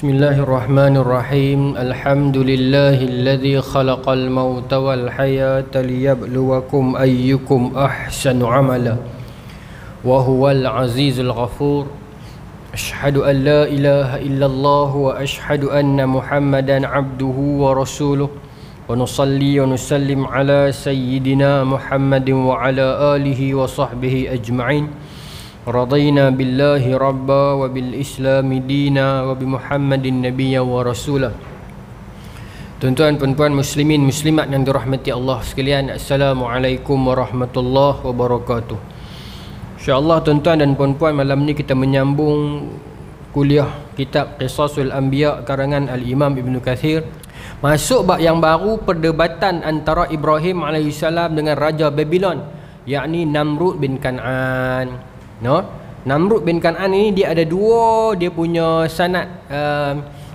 Bismillahirrahmanirrahim. Alhamdulillahilladzi khalaqal mauta wal hayata liyabluwakum ayyukum ahsanu amala wa huwal azizul ghafur. Asyhadu an la ilaha illallah wa asyhadu anna Muhammadan abduhu wa rasuluh. Wa nusalli wa nusallim ala sayyidina Muhammadin wa ala alihi wa sahbihi ajma'in. Radayna billahi rabba wa bil islami dina wa bi Muhammadin nabiyya wa rasulah. Tuan-tuan puan-puan muslimin muslimat yang dirahmati Allah sekalian, Assalamualaikum warahmatullahi wabarakatuh. InsyaAllah tuan-tuan dan puan-puan, malam ni kita menyambung kuliah kitab Qisasul Anbiya karangan Al-Imam Ibn Kathir. Masuk bab yang baru, perdebatan antara Ibrahim AS dengan Raja Babylon, yakni Namrud bin Kan'an. Namrud bin Kan'an ini dia ada dua, dia punya sanad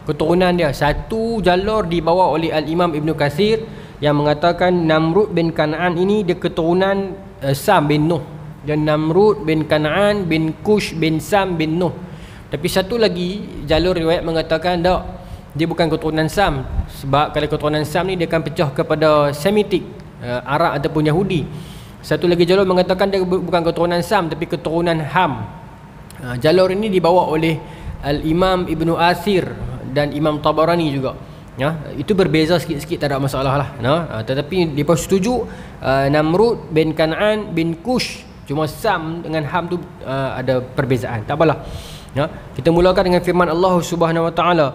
keturunan dia. Satu jalur dibawa oleh Al-Imam Ibn Kathir yang mengatakan Namrud bin Kan'an ini dia keturunan Sam bin Nuh, dan Namrud bin Kan'an bin Kush bin Sam bin Nuh. Tapi satu lagi jalur riwayat mengatakan tak, dia bukan keturunan Sam, sebab kalau keturunan Sam ni dia akan pecah kepada Semitik, Arab ataupun Yahudi. Satu lagi jalur mengatakan dia bukan keturunan Sam tapi keturunan Ham. Jalur ini dibawa oleh Al-Imam Ibn Athir dan Imam Tabarani juga. Itu berbeza sikit-sikit, tak ada masalah lah. Tetapi mereka setuju Namrud bin Kan'an bin Kush. Cuma Sam dengan Ham tu ada perbezaan. Tak apalah. Kita mulakan dengan firman Allah Subhanahu Wa Taala.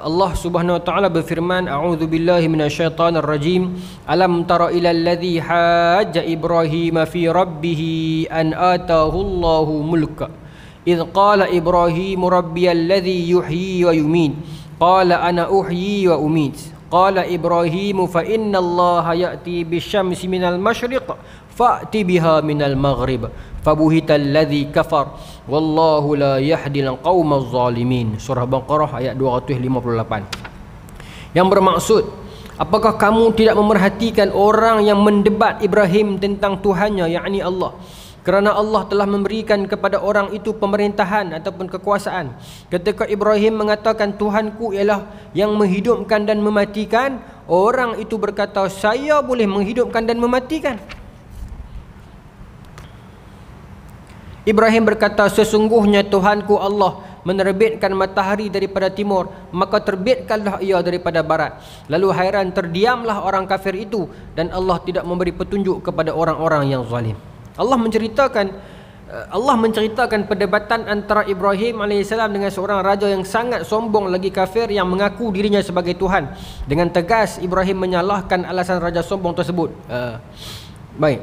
Allah Subhanahu Wa Taala berfirman, A'udzu billahi minasyaitonir rajim. Alam tara ilal ladzi hajja Ibrahim fi rabbih an atahu Allahu mulka. Idz qala Ibrahim rabbiyal ladzi yuhyi wa yumiit. Qala ana uhyi wa umiit. Qala Ibrahim fa inna Allaha ya'ti bisyamsi minal masyriq fa'ti biha minal maghrib. Fabuhital ladzi kafar wallahu la yahdil qaumaz zalimin. Surah Baqarah ayat 258. Yang bermaksud, apakah kamu tidak memerhatikan orang yang mendebat Ibrahim tentang Tuhannya, yakni Allah, kerana Allah telah memberikan kepada orang itu pemerintahan ataupun kekuasaan. Ketika Ibrahim mengatakan Tuhanku ialah yang menghidupkan dan mematikan, orang itu berkata, saya boleh menghidupkan dan mematikan. Ibrahim berkata, sesungguhnya Tuhanku Allah menerbitkan matahari daripada timur, maka terbitkanlah ia daripada barat. Lalu hairan terdiamlah orang kafir itu, dan Allah tidak memberi petunjuk kepada orang-orang yang zalim. Allah menceritakan perdebatan antara Ibrahim AS dengan seorang raja yang sangat sombong lagi kafir yang mengaku dirinya sebagai Tuhan. Dengan tegas Ibrahim menyalahkan alasan raja sombong tersebut. Baik,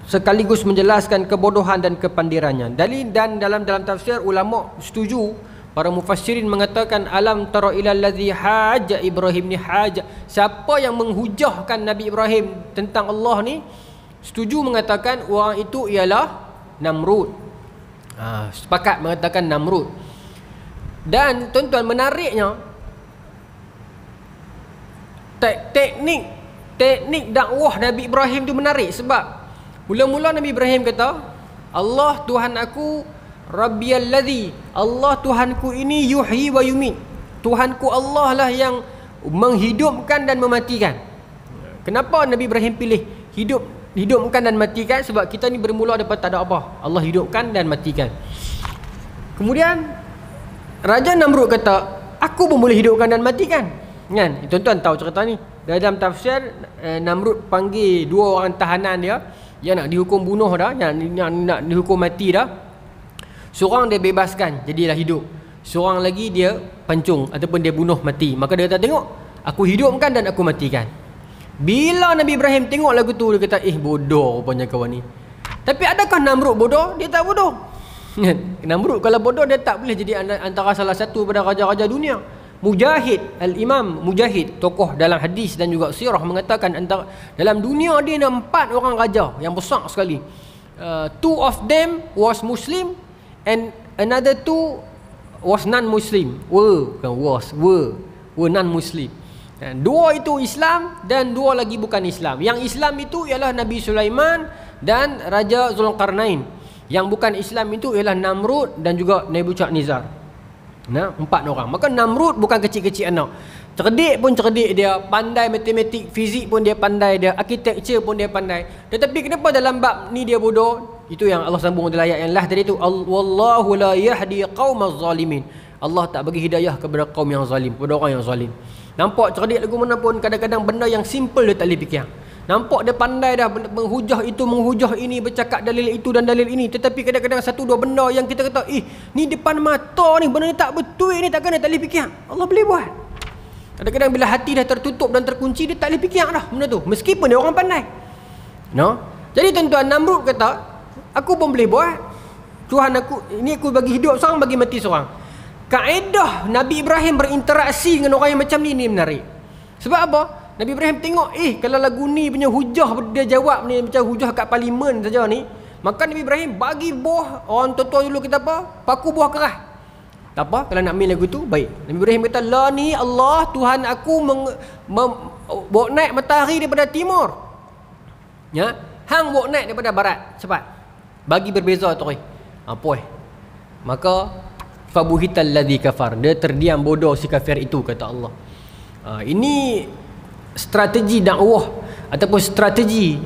sekaligus menjelaskan kebodohan dan kepandirannya. Dan dalam tafsir ulama setuju, para mufassirin mengatakan alam tara ilal ladzi hajja Ibrahim ni hajja, siapa yang menghujahkan Nabi Ibrahim tentang Allah ni, setuju mengatakan orang itu ialah Namrud. Sepakat mengatakan Namrud. Dan tuan-tuan, menariknya teknik dakwah Nabi Ibrahim tu menarik. Sebab mula-mula Nabi Ibrahim kata, Allah Tuhan aku, Rabbiyal ladzi, Allah Tuhanku ini yuhyi wa yumiit. Tuhanku Allah lah yang menghidupkan dan mematikan. Kenapa Nabi Ibrahim pilih hidupkan dan matikan? Sebab kita ni bermula daripada tak ada apa, Allah hidupkan dan matikan. Kemudian Raja Namrud kata, aku pun boleh hidupkan dan matikan. Kan? Tuan-tuan tahu cerita ni. Dalam tafsir, Namrud panggil dua orang tahanan dia yang nak dihukum bunuh dah, yang nak dihukum mati dah. Seorang dia bebaskan, jadilah hidup. Seorang lagi dia pancung ataupun dia bunuh mati. Maka dia kata, tengok, aku hidupkan dan aku matikan. Bila Nabi Ibrahim tengok lagu tu, dia kata, bodoh rupanya kawan ni. Tapi adakah Namrud bodoh? Dia tak bodoh. Namrud kalau bodoh, dia tak boleh jadi antara salah satu pada raja-raja dunia. Mujahid, Al-Imam Mujahid, tokoh dalam hadis dan juga sirah, mengatakan dalam dunia dia ada 4 orang raja yang besar sekali. 2 of them was Muslim and another 2 was non-Muslim. Were non-Muslim. 2 itu Islam dan 2 lagi bukan Islam. Yang Islam itu ialah Nabi Sulaiman dan Raja Zulkarnain. Yang bukan Islam itu ialah Namrud dan juga Nebukadnezar. Nah, 4 orang. Maka Namrud bukan kecil-kecil anak. Cerdik pun cerdik dia, pandai matematik, fizik pun dia pandai, dia architecture pun dia pandai. Tetapi kenapa dalam bab ni dia bodoh? Itu yang Allah sambung dalam ayat yang lah tadi tu, wallahu la yahdi qaumaz zalimin. Allah tak bagi hidayah kepada kaum yang zalim, kepada orang yang zalim. Nampak cerdik lagu mana pun, kadang-kadang benda yang simple dia tak boleh fikir. Nampak dia pandai dah menghujah itu, menghujah ini, bercakap dalil itu dan dalil ini. Tetapi kadang-kadang satu dua benda yang kita kata, ni depan mata ni, benda ni tak betul ni, takkan dia tak boleh fikir. Allah boleh buat. Kadang-kadang bila hati dah tertutup dan terkunci, dia tak boleh fikir dah benda tu, meskipun dia orang pandai. No? Jadi tuan-tuan, Namrud kata, aku pun boleh buat. Tuhan aku, ini aku bagi hidup seorang, bagi mati seorang. Kaedah Nabi Ibrahim berinteraksi dengan orang yang macam ni menarik. Sebab apa? Nabi Ibrahim tengok, kalau lagu ni punya hujah dia jawab ni macam hujah kat parlimen saja ni, maka Nabi Ibrahim bagi buah, orang tua-tua dulu kita apa? Paku buah keras. Tak apa, kalau nak ambil lagu tu, baik. Nabi Ibrahim kata, la ni Allah, Tuhan aku bawa naik matahari daripada timur. Ya, hang bawa naik daripada barat. Cepat. Bagi berbeza tu. Apa maka fabuhital ladzi kafar. Dia terdiam bodoh si kafir itu, kata Allah. Ini strategi dakwah ataupun strategi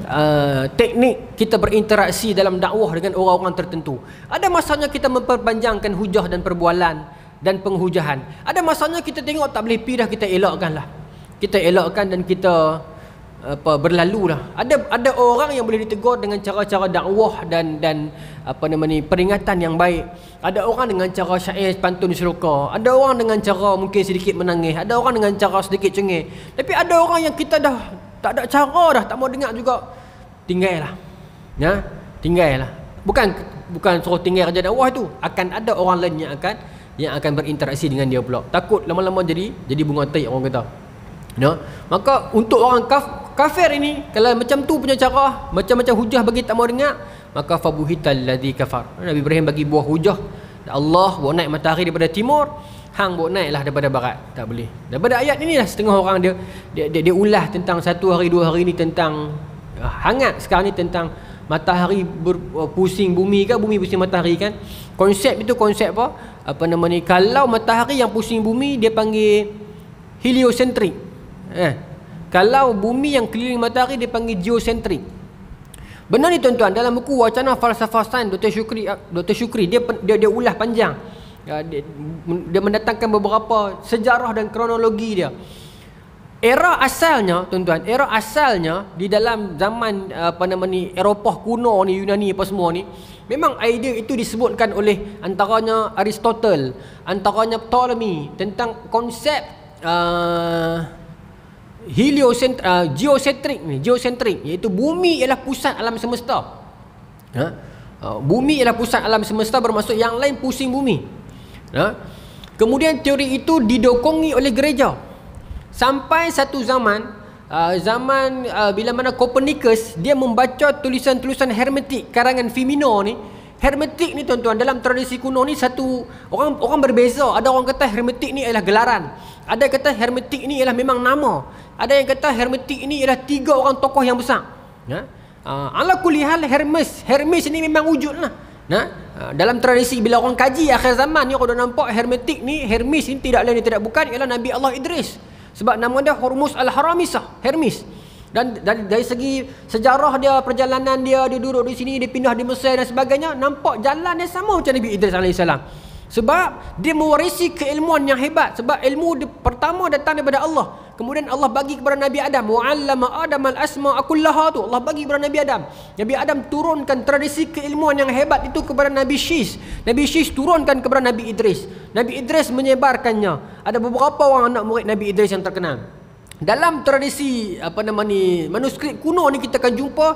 teknik kita berinteraksi dalam dakwah dengan orang-orang tertentu. Ada masanya kita memperpanjangkan hujah dan perbualan dan penghujahan. Ada masanya kita tengok tak boleh pi dah, kita elakkanlah. Kita elakkan dan kita berlalulah. Ada orang yang boleh ditegur dengan cara-cara dakwah dan peringatan yang baik. Ada orang dengan cara syair pantun seloka. Ada orang dengan cara mungkin sedikit menangis. Ada orang dengan cara sedikit cengih. Tapi ada orang yang kita dah tak ada cara dah, tak mau dengar juga. Tinggallah. Ya, tinggallah. Bukan suruh tinggal kerja dakwah tu. Akan ada orang lain yang akan berinteraksi dengan dia pula. Takut lama-lama jadi bunga tai, orang kata. No? Maka untuk orang kafir ini, kalau macam tu punya cara, macam-macam hujah bagi tak mau dengar, maka fabuhital ladzi kafar. Nabi Ibrahim bagi buah hujah. Allah bawa naik matahari daripada timur, hang bawa naiklah daripada barat. Tak boleh. Daripada ayat inilah setengah orang dia ulah tentang 1 hari 2 hari ni, tentang hangat sekarang ni, tentang matahari pusing bumi ke, bumi pusing matahari kan. Konsep itu konsep apa? Kalau matahari yang pusing bumi, dia panggil heliocentrik. Kalau bumi yang keliling matahari, dia panggil geocentrik. Benar ni tuan-tuan, dalam buku Wacana Falsafah Sains Dr. Shukri dia ulah panjang. Dia mendatangkan beberapa sejarah dan kronologi dia. Era asalnya tuan-tuan, era asalnya di dalam zaman Eropah kuno ni, Yunani apa semua ni, memang idea itu disebutkan oleh antaranya Aristotle, antaranya Ptolemy, tentang konsep geocentrik, iaitu bumi ialah pusat alam semesta. Bumi ialah pusat alam semesta, bermaksud yang lain pusing bumi. Kemudian teori itu didokongi oleh gereja sampai satu zaman bila mana Copernicus dia membaca tulisan-tulisan hermetik karangan Firmino ni. Hermetik ni tuan-tuan, dalam tradisi kuno ni satu orang berbeza. Ada orang kata hermetik ni ialah gelaran. Ada yang kata hermetik ni ialah memang nama. Ada yang kata hermetik ni ialah 3 orang tokoh yang besar. Ala kulli hal Hermes ni memang wujud lah. Dalam tradisi bila orang kaji akhir zaman ni, orang dah nampak hermetik ni, Hermes ni tidak lain tidak bukan ialah Nabi Allah Idris. Sebab nama dia Hormuz Al-Haramisah, Hermes. Dan dari segi sejarah dia, perjalanan dia duduk di sini, dia pindah di Mesir dan sebagainya, nampak jalan dia sama macam Nabi Idris AS. Sebab dia mewarisi keilmuan yang hebat. Sebab ilmu pertama datang daripada Allah. Kemudian Allah bagi kepada Nabi Adam, wa'allama Adam al-asma'a kullaha tu. Allah bagi kepada Nabi Adam. Nabi Adam turunkan tradisi keilmuan yang hebat itu kepada Nabi Syis. Nabi Syis turunkan kepada Nabi Idris. Nabi Idris menyebarkannya. Ada beberapa orang anak murid Nabi Idris yang terkenal. Dalam tradisi manuskrip kuno ni, kita akan jumpa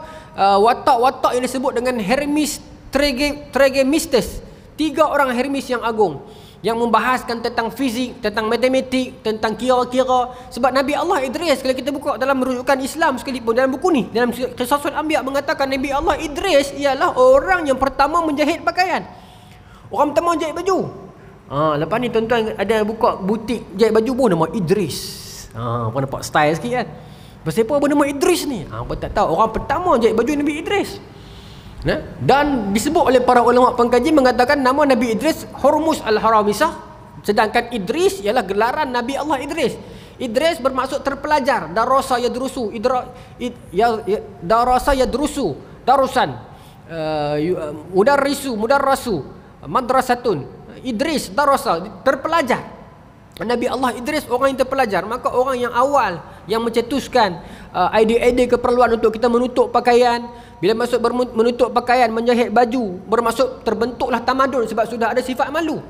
watak-watak yang disebut dengan Hermes Trismegistus. 3 orang Hermes yang agung, yang membahaskan tentang fizik, tentang matematik, tentang kira-kira. Sebab Nabi Allah Idris, kalau kita buka dalam rujukan Islam sekalipun, dalam buku ni, dalam Qisasul Anbiya, mengatakan Nabi Allah Idris ialah orang yang pertama menjahit pakaian, orang pertama menjahit baju. Lepas ni tuan-tuan ada buka butik jahit baju pun nama Idris. Apa nampak style sikit kan. Pasal apa nama Idris ni? Apa tak tahu. Orang pertama jahit baju Nabi Idris. Dan disebut oleh para ulama pengkaji mengatakan nama Nabi Idris Hormuz Al-Haramisah, Sedangkan Idris ialah gelaran Nabi Allah Idris. Idris bermaksud terpelajar. Darasa yadrusu, darasa yadrusu, darusan, mudarrasu, madrasatun. Idris darasa, terpelajar. Nabi Allah Idris orang yang terpelajar. Maka orang yang awal yang mencetuskan idea-idea keperluan untuk kita menutup pakaian. Bila masuk menutup pakaian, menjahit baju, bermaksud terbentuklah tamadun sebab sudah ada sifat malu.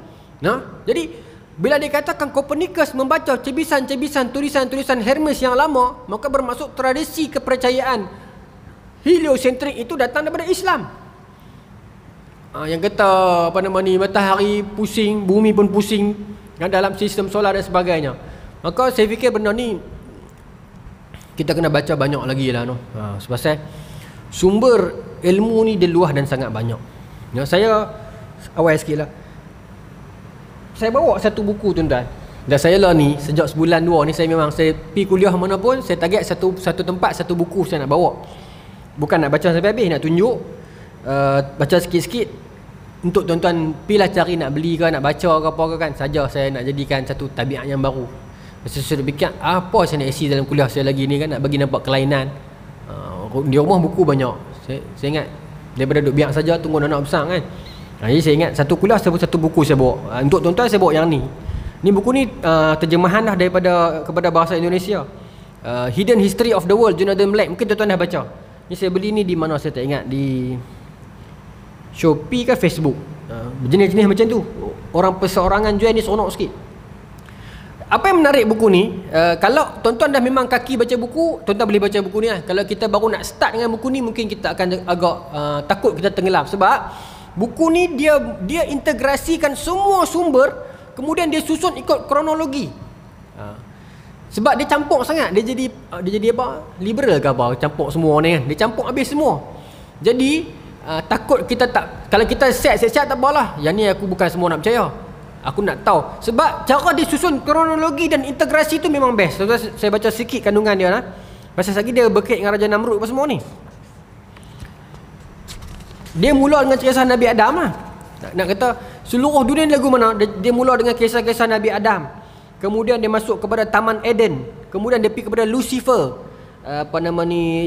Jadi bila dikatakan Copernicus membaca cebisan-cebisan tulisan-tulisan Hermes yang lama, maka bermaksud tradisi kepercayaan heliocentrik itu datang daripada Islam. Yang kata matahari pusing, bumi pun pusing dalam sistem solar dan sebagainya. Maka saya fikir benda ni kita kena baca banyak lagi lah. Sebab sumber ilmu ni dia luas dan sangat banyak. Saya awal sikit lah, saya bawa satu buku tuan-tuan. Dan saya lah ni sejak sebulan dua ni saya pergi kuliah mana pun, saya target satu tempat, satu buku saya nak bawa. Bukan nak baca sampai habis, nak tunjuk, baca sikit-sikit untuk tuan-tuan pilih cari nak beli ke, nak baca ke apa ke kan. Saja saya nak jadikan satu tabiat yang baru. Saya sudah fikir apa saya nak isi dalam kuliah saya lagi ni kan, nak bagi nampak kelainan. Di rumah buku banyak. Saya ingat daripada duduk biar saja tunggu anak besar kan. Jadi saya ingat satu kuliah satu buku saya bawa. Untuk tuan-tuan saya bawa yang ni. Ni buku ni terjemahan dah kepada bahasa Indonesia. Hidden History of the World, Jonathan Black. Mungkin tuan-tuan dah baca. Ni saya beli ni di mana saya tak ingat, di Shopee ke Facebook. Jenis-jenis macam tu. Orang perseorangan jual ni seronok sikit. Apa yang menarik buku ni, kalau tuan-tuan dah memang kaki baca buku, tuan-tuan boleh baca buku ni lah. Kalau kita baru nak start dengan buku ni, mungkin kita akan agak takut kita tenggelam. Sebab buku ni dia integrasikan semua sumber, kemudian dia susun ikut kronologi. Sebab dia campur sangat. Dia jadi apa? Liberal ke apa? Campur semua ni kan. Dia campur habis semua. Jadi takut kita tak, kalau kita set tak apalah. Yang ni aku bukan semua nak percaya. Aku nak tahu. Sebab cara dia susun kronologi dan integrasi tu memang best. Saya baca sikit kandungan dia lah. Pasal lagi dia berkait dengan Raja Namrud apa semua ni. Dia mula dengan kisah Nabi Adam lah. Nak kata seluruh dunia lagu mana, dia mula dengan kisah-kisah Nabi Adam. Kemudian dia masuk kepada Taman Eden. Kemudian dia pergi kepada Lucifer,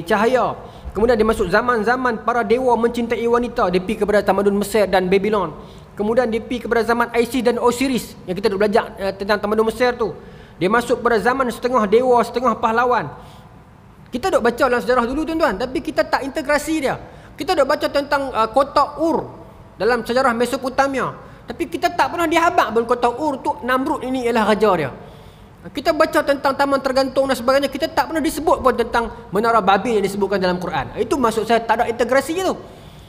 cahaya. Kemudian dia masuk zaman-zaman para dewa mencintai wanita. Dia pergi kepada tamadun Mesir dan Babylon. Kemudian dia pergi kepada zaman Isis dan Osiris, yang kita dah belajar tentang tamadun Mesir tu. Dia masuk kepada zaman setengah dewa, setengah pahlawan. Kita duk baca dalam sejarah dulu tuan-tuan, tapi kita tak integrasi dia. Kita duk baca tentang kota Ur dalam sejarah Mesopotamia, tapi kita tak pernah dihabaq pun kota Ur tu Namrud ini ialah raja dia. Kita baca tentang taman tergantung dan sebagainya, kita tak pernah disebut pun tentang menara Babil yang disebutkan dalam Quran. Itu maksud saya tak ada integrasi tu.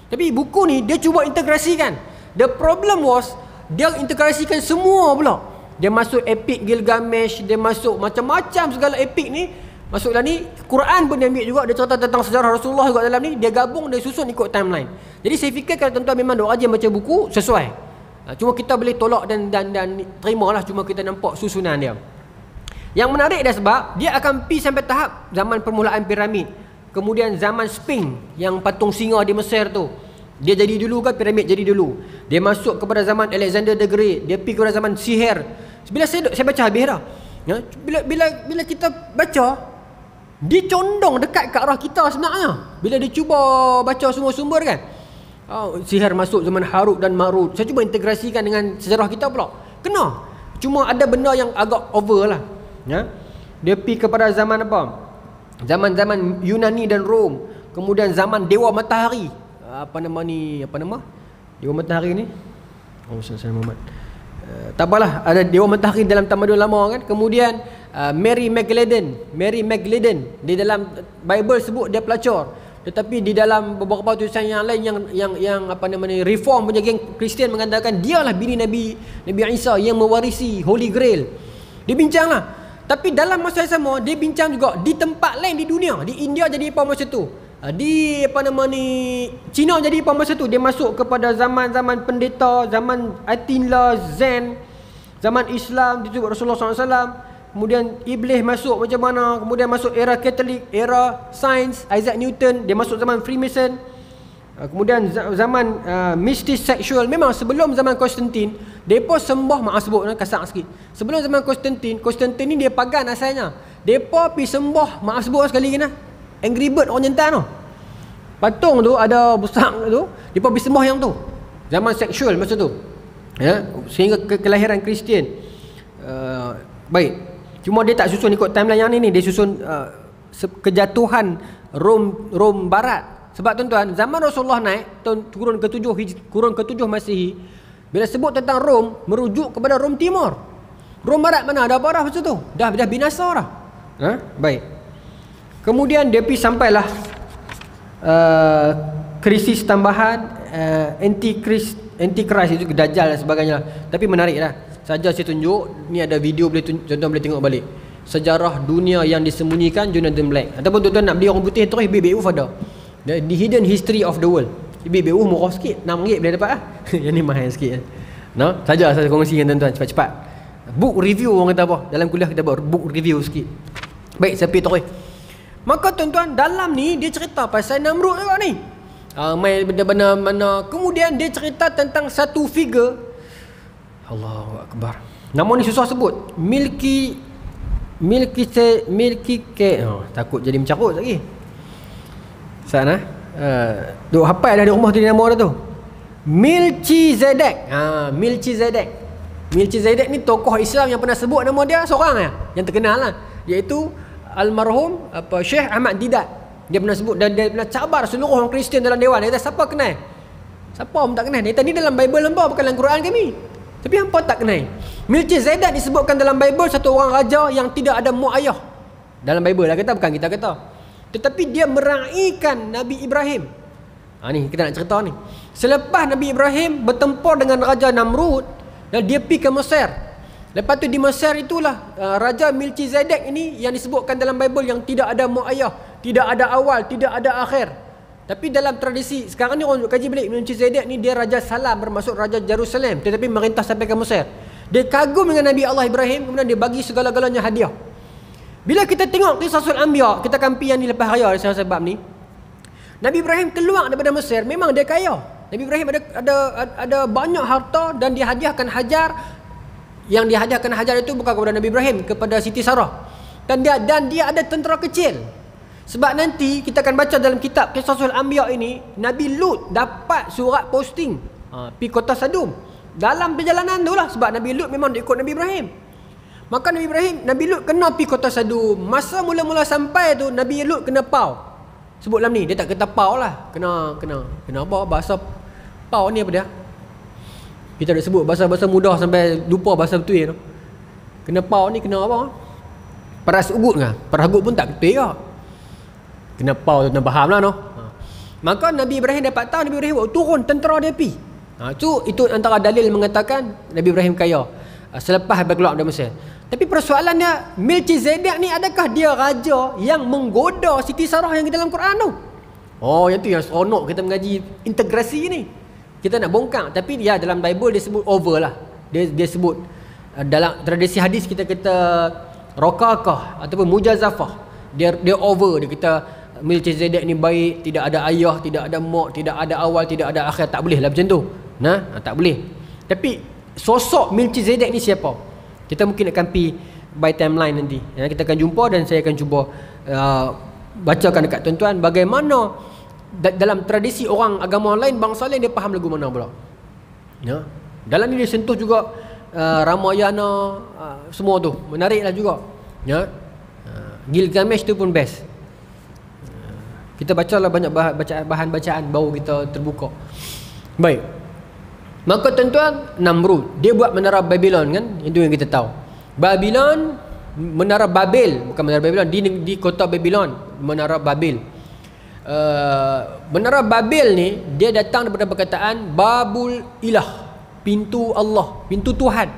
Tapi buku ni dia cuba integrasikan. The problem was dia integrasikan semua pula. Dia masuk epic Gilgamesh, dia masuk macam-macam segala epic ni. Masuklah ni, Quran pun dia ambil juga. Dia cerita tentang sejarah Rasulullah juga dalam ni. Dia gabung, dia susun ikut timeline. Jadi saya fikir kalau tuan-tuan memang duk rajin baca buku, sesuai. Cuma kita boleh tolak dan terimalah. Cuma kita nampak susunan dia. Yang menarik dah sebab dia akan pergi sampai tahap zaman permulaan piramid. Kemudian zaman Sphinx yang patung singa di Mesir tu. Dia jadi dulu kan, piramid jadi dulu. Dia masuk kepada zaman Alexander the Great. Dia pergi kepada zaman sihir. Bila saya baca habis dah. Ya, bila kita baca, dia condong dekat ke arah kita sebenarnya. Bila dia cuba baca semua sumber kan. Sihir masuk zaman Harut dan Marut. Saya cuba integrasikan dengan sejarah kita pula. Kena. Cuma ada benda yang agak over lah. Ya. Dia pergi kepada zaman apa? Zaman-zaman Yunani dan Rom. Kemudian zaman Dewa Matahari. Apa nama? Dewa Matahari ni? Saya Muhammad. Tak apalah, ada Dewa Matahari dalam tamadun lama kan. Kemudian Mary Magdalene di dalam Bible sebut dia pelacur, tetapi di dalam beberapa tulisan yang lain yang reform punya geng Kristian mengatakan dialah bini Nabi Isa yang mewarisi Holy Grail. Dia bincanglah. Tapi dalam masa yang sama dia bincang juga di tempat lain di dunia. Di India jadi apa masa tu? Di Cina jadi apa masa tu? Dia masuk kepada zaman-zaman pendeta, zaman Attila, Zen, zaman Islam, disebut Rasulullah SAW. Kemudian Iblis masuk macam mana? Kemudian masuk era Katolik, era sains, Isaac Newton. Dia masuk zaman Freemason. Kemudian zaman mistis seksual, memang sebelum zaman Konstantin depa sembah, maaf sebut kasar sikit. Sebelum zaman Konstantin ni dia pagan asalnya. Depa pi sembah, maaf sebut sekali kena, Angry Bird orang jantan tu. Patung tu ada besar tu, depa pi sembah yang tu. Zaman seksual masa tu. Ya, sehingga kelahiran Kristian. Baik. Cuma dia tak susun ikut timeline yang ni, dia susun kejatuhan Rom Barat. Sebab tuan-tuan, zaman Rasulullah naik kurun ke-7 Masihi, bila sebut tentang Rom, merujuk kepada Rom Timur. Rom Barat mana ada apa dah masa tu? Dah binasa dah. Baik. Kemudian dia pergi sampailah krisis tambahan, Antichrist itu Dajjal dan sebagainya. Tapi menarik lah. Saja saya tunjuk, ni ada video, tuan-tuan boleh tengok balik. Sejarah dunia yang disembunyikan Jonathan Black. Ataupun tuan-tuan nak beli orang putih terus BBU ada. The Hidden History of the World. BBU murah sikit, RM6 boleh dapat lah. Yang ni mahal sikit. No? Saja saya kongsi dengan tuan-tuan cepat-cepat. Book review orang kata apa? Dalam kuliah kita buat book review sikit. Baik, saya pergi terus. Maka tuan-tuan, dalam ni dia cerita pasal Namrud juga ni. Main benda-benda mana. Kemudian dia cerita tentang satu figure. Allahu Akbar. Nama ni susah sebut. Milky takut jadi mencarut lagi. Sana. Duk hafal dah di rumah tu nama dia tu. Melchizedek. Melchizedek ni tokoh Islam yang pernah sebut nama dia seorang yang terkenal lah, iaitu almarhum Syekh Ahmad Didat. Dia pernah sebut dan dia pernah cabar seluruh orang Kristian dalam dewan. Dia kata siapa kenal? Siapa pun tak kenal. Dia kata ni dalam Bible hangpa, bukan dalam Quran kami. Tapi hangpa tak kenal. Melchizedek disebutkan dalam Bible satu orang raja yang tidak ada mak ayah. Dalam Bible lah kata, bukan kita kata. Tetapi dia meraihkan Nabi Ibrahim. Ni kita nak cerita ni. Selepas Nabi Ibrahim bertempur dengan Raja Namrud, dan dia pergi ke Mesir. Lepas tu di Mesir itulah Raja Melchizedek ini yang disebutkan dalam Bible yang tidak ada mak ayah, tidak ada awal, tidak ada akhir. Tapi dalam tradisi sekarang ni orang kaji balik, Melchizedek ni dia Raja Salam, bermaksud Raja Jerusalem, tetapi merintah sampai ke Mesir. Dia kagum dengan Nabi Allah Ibrahim, kemudian dia bagi segala-galanya hadiah. Bila kita tengok Qisasul Anbiya, kita akan pergi yang ni lepas raya sebab ni. Nabi Ibrahim keluar daripada Mesir, memang dia kaya. Nabi Ibrahim ada banyak harta dan dihadiahkan Hajar. Yang dihadiahkan Hajar itu bukan kepada Nabi Ibrahim, kepada Siti Sarah. Dan dia ada tentera kecil. Sebab nanti kita akan baca dalam kitab Qisasul Anbiya ini, Nabi Lut dapat surat posting pergi kota Sadum. Dalam perjalanan tu lah, sebab Nabi Lut memang ikut Nabi Ibrahim. Maka Nabi Lut kena pergi kota Sadum. Masa mula-mula sampai tu, Nabi Lut kena pau. Sebut dalam ni, dia tak kata pau lah. Kena apa? Bahasa pau ni apa dia? Kita dah sebut bahasa-bahasa mudah sampai lupa bahasa betul tu. Kena pau ni kena apa? Peras ugut kan? Peras ugut pun tak betul ke? Kena pau tu, kena faham lah no? Maka Nabi Ibrahim dapat tahu, Nabi Ibrahim turun tentera dia pergi. Itu antara dalil mengatakan Nabi Ibrahim kaya selepas berkeluar dari Mesir. Tapi persoalannya, Melchizedek ni adakah dia raja yang menggoda Siti Sarah yang dalam Quran tu? Yang tu yang seronok kita mengaji integrasi ni. Kita nak bongkar. Tapi dia dalam Bible dia sebut over lah. Dia sebut dalam tradisi hadis kita kata rokakah ataupun mujazafah. Dia over. Dia kata Melchizedek ni baik, tidak ada ayah, tidak ada mak, tidak ada awal, tidak ada akhir. Tak boleh lah macam tu. Tak boleh. Tapi sosok Melchizedek ni siapa? Kita mungkin akan pergi by timeline nanti. Kita akan jumpa dan saya akan cuba bacakan dekat tuan-tuan bagaimana dalam tradisi orang agama lain, bangsa lain, dia faham lagu mana pula. Dalam ni dia sentuh juga Ramayana, semua tu. Menariklah juga. Gilgamesh tu pun best. Kita bacalah banyak bahan bacaan baru kita terbuka. Baik. Maka tuan-tuan, Namrud dia buat menara Babylon kan, itu yang kita tahu. Babylon, menara Babel, bukan menara Babylon, di kota Babylon, menara Babel. Menara Babel ni dia datang daripada perkataan Babul Ilah, pintu Allah, pintu Tuhan.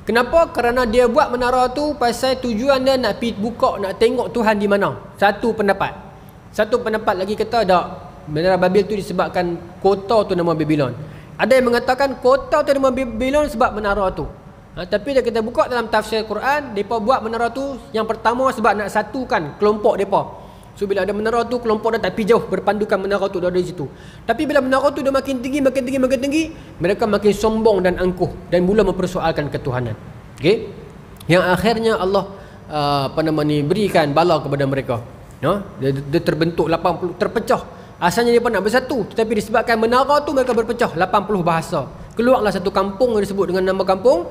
Kenapa? Kerana dia buat menara tu pasal tujuan dia nak pergi buka, nak tengok Tuhan di mana. Satu pendapat lagi kata ada menara Babel tu disebabkan kota tu nama Babylon. Ada yang mengatakan kota tu nama Babylon sebab menara tu. Tapi dia kita buka dalam tafsir Quran, mereka buat menara tu yang pertama sebab nak satukan kelompok mereka. So bila ada menara tu, kelompok dah tak pergi jauh, berpandukan menara tu dah ada di situ. Tapi bila menara tu dah makin tinggi, mereka makin sombong dan angkuh dan mula mempersoalkan ketuhanan. Okey, yang akhirnya Allah berikan bala kepada mereka. Dia terbentuk 80, terpecah. Asalnya dia pun nak bersatu, tetapi disebabkan menara tu mereka berpecah 80 bahasa. Keluarlah satu kampung yang disebut dengan nama kampung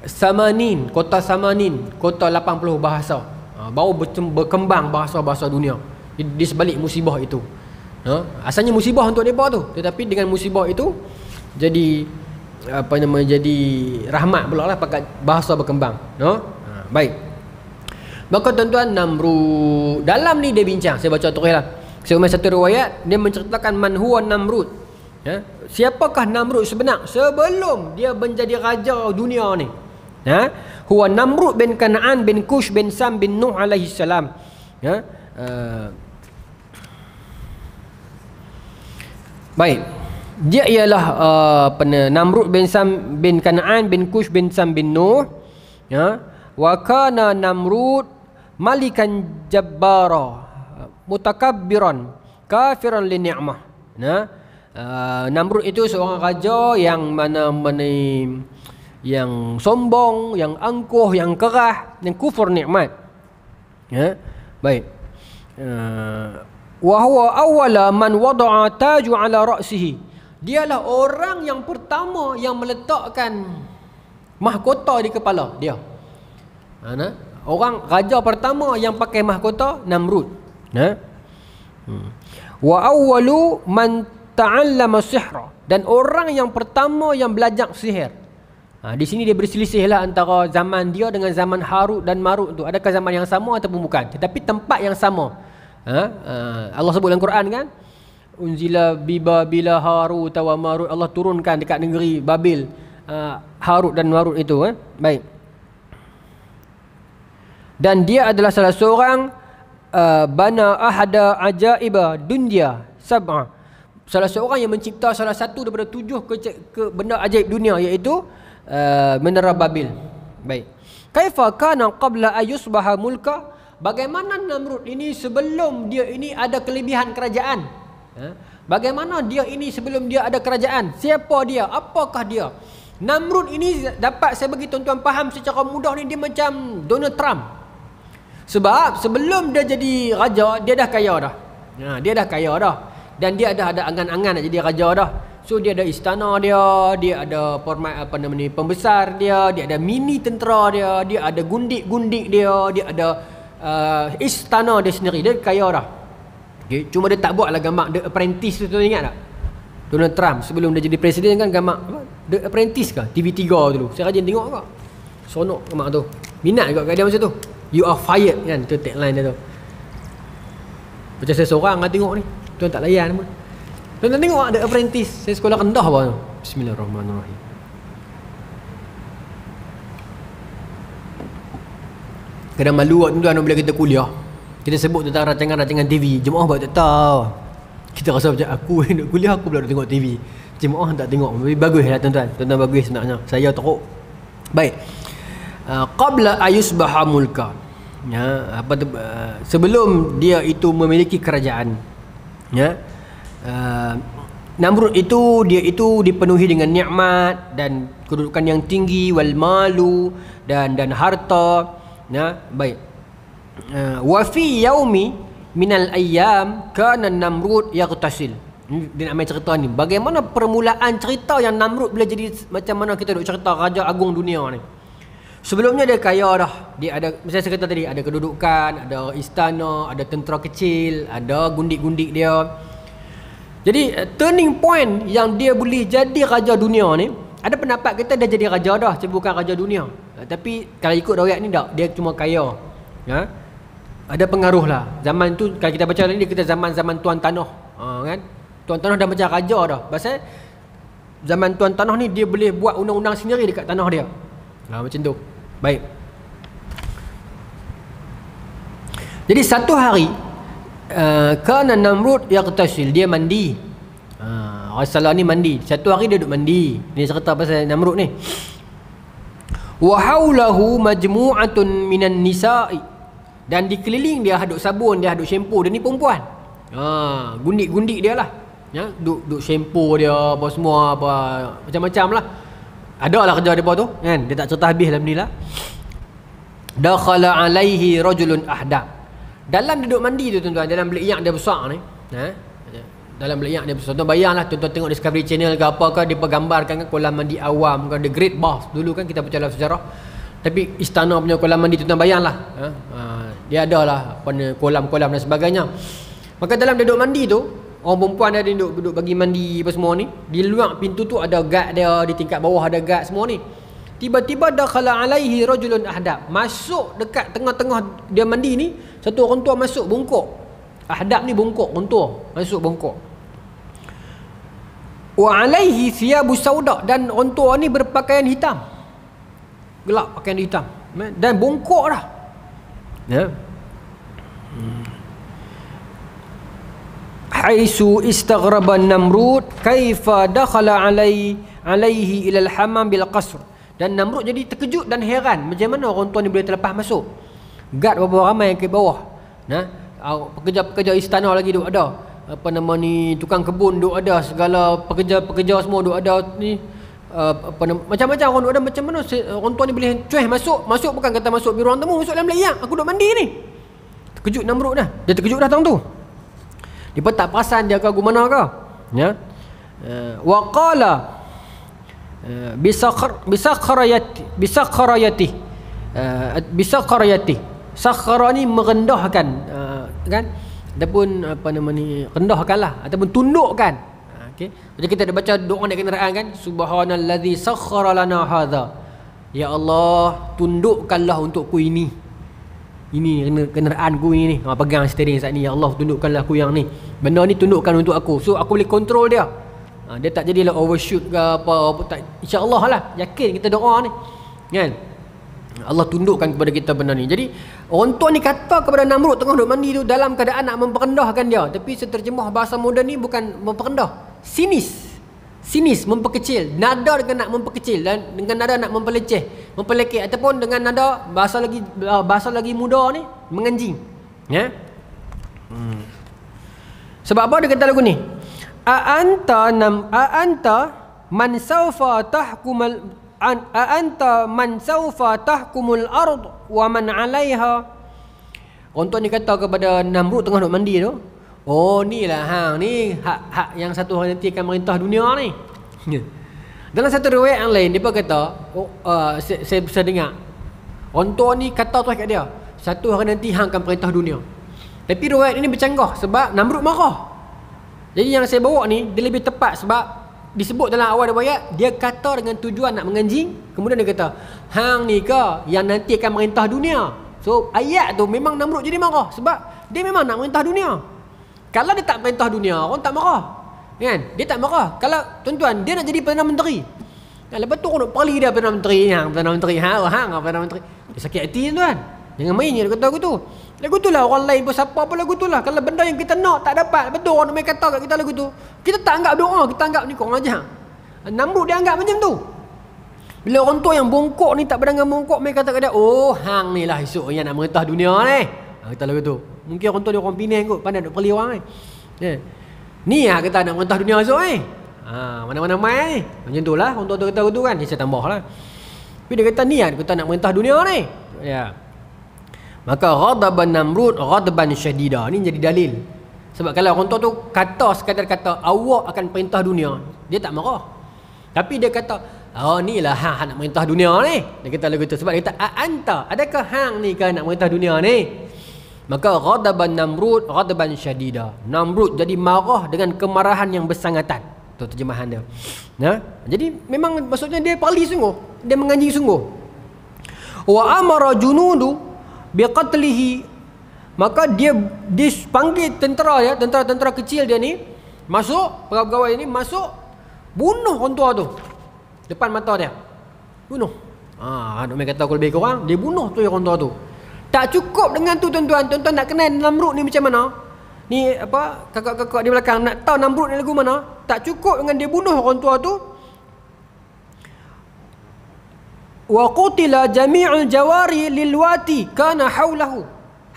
Samanin, kota Samanin, kota 80 bahasa. Baru berkembang bahasa-bahasa dunia di sebalik musibah itu. Asalnya musibah untuk mereka tu, tetapi dengan musibah itu jadi jadi rahmat pula lah, pakat bahasa berkembang. Baik. Maka tuan-tuan, Namrud dalam ni dia bincang, saya baca terus lah. Saya umum satu riwayat, dia menceritakan man huwa Namrud. Siapakah Namrud sebenar sebelum dia menjadi raja dunia ni? Huwa Namrud bin Kan'an bin Kush bin Sam bin Nuh alaihi salam. Baik. Dia ialah Namrud bin Sam bin Kan'an bin Kush bin Sam bin Nuh. Wa kana Namrud malikan jabbara mutakabbiran kafiran li ni'mah. Namrud itu seorang raja yang yang sombong, yang angkuh, yang kerah, yang kufur nikmat. Baik. Wa huwa awwala man wada'a taju ala ra'sihi. Dialah orang yang pertama yang meletakkan mahkota di kepala dia. Orang raja pertama yang pakai mahkota Namrud. Wa awwalu man ta'allama sihra, dan orang yang pertama yang belajar sihir. Di sini dia berselisih lah antara zaman dia dengan zaman Harut dan Marut tu. Adakah zaman yang sama ataupun bukan? Tetapi tempat yang sama. Allah sebut dalam Quran kan, unzila bibabila Harut wa Marut, Allah turunkan dekat negeri Babil Harut dan Marut itu kan. Baik. Dan dia adalah salah seorang bana ahada ajaiba dunya sab'a, salah seorang yang mencipta salah satu daripada 7 ke benda ajaib dunia, iaitu menara Babil. Baik. Kaifa kana qabla ayusbaha mulka, bagaimana Namrud ini sebelum dia ini ada kelebihan kerajaan? Bagaimana dia ini sebelum dia ada kerajaan? Siapa dia? Apakah dia? Namrud ini dapat saya bagi tuan-tuan faham secara mudah ni, dia macam Donald Trump. Sebab sebelum dia jadi raja, dia dah kaya dah. Dia dah kaya dah. Dan dia ada angan-angan nak jadi raja dah. So dia ada istana dia ada pembesar dia ada mini tentera dia ada gundik-gundik dia ada istana dia sendiri. Dia kaya dah. Okay. Cuma dia tak buat lah gambar The Apprentice tu, ingat tak? Donald Trump sebelum dia jadi presiden kan gambar The Apprentice ke? TV3 dulu. Saya rajin tengok kak. Sonok gambar tu. Minat juga kat dia masa tu. You are fired kan, tu tagline dia tu. Macam saya seorang kan tengok ni, tuan tak layan pun. Tuan tengok The Apprentice. Saya sekolah rendah pun. Bismillahirrahmanirrahim. Kadang malu tuan-tuan bila kita kuliah, kita sebut tentang rancangan-rancangan TV. Jemaah buat tak tahu. Kita rasa macam aku nak kuliah, aku pula tengok TV. Jemaah tak tengok. Bagus lah tuan-tuan. Tuan-tuan bagus sebenarnya. Saya teruk. Baik. Qabla ayusbaha mulka, sebelum dia itu memiliki kerajaan. Namrud itu, dia itu dipenuhi dengan nikmat dan kedudukan yang tinggi, wal malu, dan harta. Baik. Wa fi yaumi minal ayyam kana Namrud yaghtasil. Dia nak main cerita ni. Bagaimana permulaan cerita yang Namrud bila jadi macam mana kita duk cerita raja agung dunia ni. Sebelumnya dia kaya dah. Dia ada, macam saya kata tadi, ada kedudukan, ada istana, ada tentera kecil, ada gundik-gundik dia. Jadi turning point yang dia boleh jadi raja dunia ni, ada pendapat kita dia jadi raja dah, bukan raja dunia. Tapi kalau ikut riwayat ni tak, dia cuma kaya. Ada pengaruh lah. Zaman tu kalau kita baca ni, kita zaman-zaman tuan tanah. Kan? Tuan tanah dah macam raja dah. Pasal zaman tuan tanah ni dia boleh buat undang-undang sendiri dekat tanah dia. Macam tu. Baik. Jadi satu hari kana Namrud yaqtasil, dia mandi. Rasulullah ni mandi. Satu hari dia duduk mandi. Ni cerita pasal Namrud ni. Wa haulahu majmu'atun minan nisa'i. Dan dikeliling dia haduk sabun, dia haduk shampoo. Dia ni perempuan. Gundik-gundik dia lah. Ya, duk shampoo dia apa semua apa macam-macam lah. Ada lah kerja depa tu kan. Dia tak cerita habis dalam ni lah. Dakhala alaihi rajulun ahdab. Dalam duduk mandi tu tuan-tuan, dalam bilik yang dia besar ni, dalam bilik yang dia besar. Tuan bayanglah, tuan-tuan tengok Discovery Channel ke apa ke, dia gambarkan kan kolam mandi awam kan, the Great Bath. Dulu kan kita baca dalam sejarah. Tapi istana punya kolam mandi tuan-tuan bayanglah. Dia adalah kolam-kolam dan sebagainya. Maka dalam duduk mandi tu, orang perempuan dia duduk bagi mandi apa semua ni. Di luar pintu tu ada guard dia, di tingkat bawah ada guard semua ni. Tiba-tiba dakhala alaihi rajulun ahdab. Masuk dekat tengah-tengah dia mandi ni, satu orang tua masuk bongkok. Ahdab ni bongkok, orang tua masuk bongkok. Wa alaihi thiyabu sauda, dan orang tua ni berpakaian hitam. Gelap pakaian hitam. Dan bongkok dah. Ya. Haisu istaghraba Namrud kaifa dakhala alaihi ila al-hammam bil qasr. Dan Namrud jadi terkejut dan heran, macam mana orang tua ni boleh terlepas masuk. Guard berapa ramai ke bawah. Pekerja-pekerja istana lagi duk ada. Apa nama ni, tukang kebun duk ada, segala pekerja-pekerja semua duk ada ni. Macam-macam orang duk ada. Macam mana orang tua ni boleh cueh masuk bukan kata masuk bilik ruang tamu, masuk dalam bilik yang aku duk mandi ni. Terkejut Namrud dah. Dia terkejut dah tu. Dia pun tak perasan dia ke mana ke. Ya. Wa qala bisakharayati. Sakhara ni merendahkan, kan, ataupun apa nama ni, rendahkanlah ataupun tundukkan. Okey, macam kita ada baca doa naik kenderaan kan, subhanallazi sakhara lana hadza. Ya Allah, tundukkanlah untukku ini kenderaanku ini. Pegang steering saat ni, ya Allah tundukkanlah aku yang ni, benda ni tundukkan untuk aku, so aku boleh kontrol dia. Dia tak jadilah overshoot ke apa tak, insya-Allah lah, yakin kita doa ni kan, Allah tundukkan kepada kita benda ni. Jadi orang tua ni kata kepada Namrud tengah duduk mandi tu, dalam keadaan nak memperendahkan dia. Tapi seterjemah bahasa moden ni bukan memperendah, sinis, memperkecil, nada dengan nak memperkecil, dan dengan nada nak mempelekeh, ataupun dengan nada bahasa lagi muda ni, menganjing. Ya. Sebab apa dia kata lagu ni? A anta man sawfa tahkumul ard wa man 'alaiha. Orang tua ni kata kepada Namrud tengah duk mandi tu, oh ni lah hang ni hak yang satu hari nanti akan merintah dunia ni. Dalam satu riwayat yang lain dia kata, saya bisa dengar orang tua ni kata tu kat dia, satu hari nanti hang akan perintah dunia. Tapi riwayat ini bercanggah sebab Namrud marah. Jadi yang saya bawa ni dia lebih tepat sebab disebut dalam awal riwayat, dia kata dengan tujuan nak menganjing, kemudian dia kata hang ni ke yang nanti akan merintah dunia. So ayat tu memang Namrud jadi marah sebab dia memang nak merintah dunia. Kalau dia tak perintah dunia, orang tak marah kan? Dia tak marah. Kalau tuan-tuan dia nak jadi Perdana Menteri, lepas tu orang nak pali dia Perdana Menteri, Perdana Menteri, dia sakit hati tuan. Jangan main je kata aku tu. Lagu tu lah orang lain pun siapa apa lagu tu lah. Kalau benda yang kita nak tak dapat, betul orang nak main kata kat kita lagu tu, kita tak anggap doa, kita anggap ni korang ajar. Namrud dia anggap macam tu. Bila orang tua yang bongkok ni tak berdengar bongkok, main kata kat dia, oh hang ni lah esok yang nak merintah dunia ni. Kata lagu tu. Mungkin orang tua dia orang Penang kot, pandai nak peli orang ni. Ni lah kita nak merintah dunia esok ni. Mana-mana main ni. Macam tu lah orang tua tu kata tu kan. Dia saya tambah lah. Tapi dia kata ni lah kita nak merintah dunia ni. Ya. Maka ghadaban Namrud ghadban syadida. Ni jadi dalil. Sebab kalau orang tua tu kata sekadar kata awak akan perintah dunia, dia tak marah. Tapi dia kata, oh ni lah hang nak merintah dunia ni. Dia kata lagu tu sebab dia kata anta, adakah hang ni kan nak merintah dunia ni? Maka ghadaban Namrud ghadban syadida. Namrud jadi marah dengan kemarahan yang bersangatan. Tu terjemahan dia. Jadi memang maksudnya dia pali sungguh, dia menganjing sungguh. Wa amara junudu biqatlihi. Maka dia panggil tentera ya, tentera kecil dia ni masuk, pegawai ni masuk, bunuh orang tua tu depan mata dia. Bunuh. Nak main kata aku lebih kurang, dia bunuh tu orang tua tu. Tak cukup dengan tu tuan-tuan. Tuan-tuan nak kenal Namrud ni macam mana? Ni apa, kakak-kakak di belakang nak tahu Namrud ni lagu mana? Tak cukup dengan dia bunuh orang tua tu. Wa qutila jami'ul jawari lilwati kana haulahu.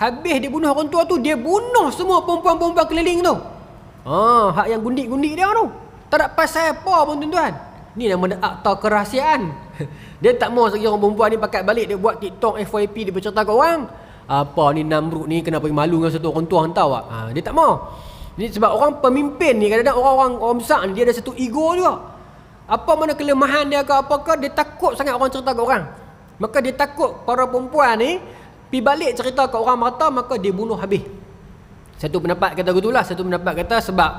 Habis dia bunuh orang tua tu, dia bunuh semua perempuan-perempuan keliling tu. Hak yang gundik-gundik dia tu. Tak ada pasal apa pun tuan-tuan. Ni nama dia akta kerahsiaan. Dia tak mau lagi orang perempuan ni pakat balik, dia buat TikTok, FYP, dia bercerita kat orang. Apa ni Namrud ni kenapa malu dengan satu orang tua hantar awak. Dia tak mau. Ni sebab orang pemimpin ni kadang-kadang orang besar ni dia ada satu ego juga. Apa mana kelemahan dia ke apakah, dia takut sangat orang cerita kat orang. Maka dia takut para perempuan ni pergi balik cerita kat orang mata, maka dia bunuh habis. Satu pendapat kata gitulah, satu pendapat kata sebab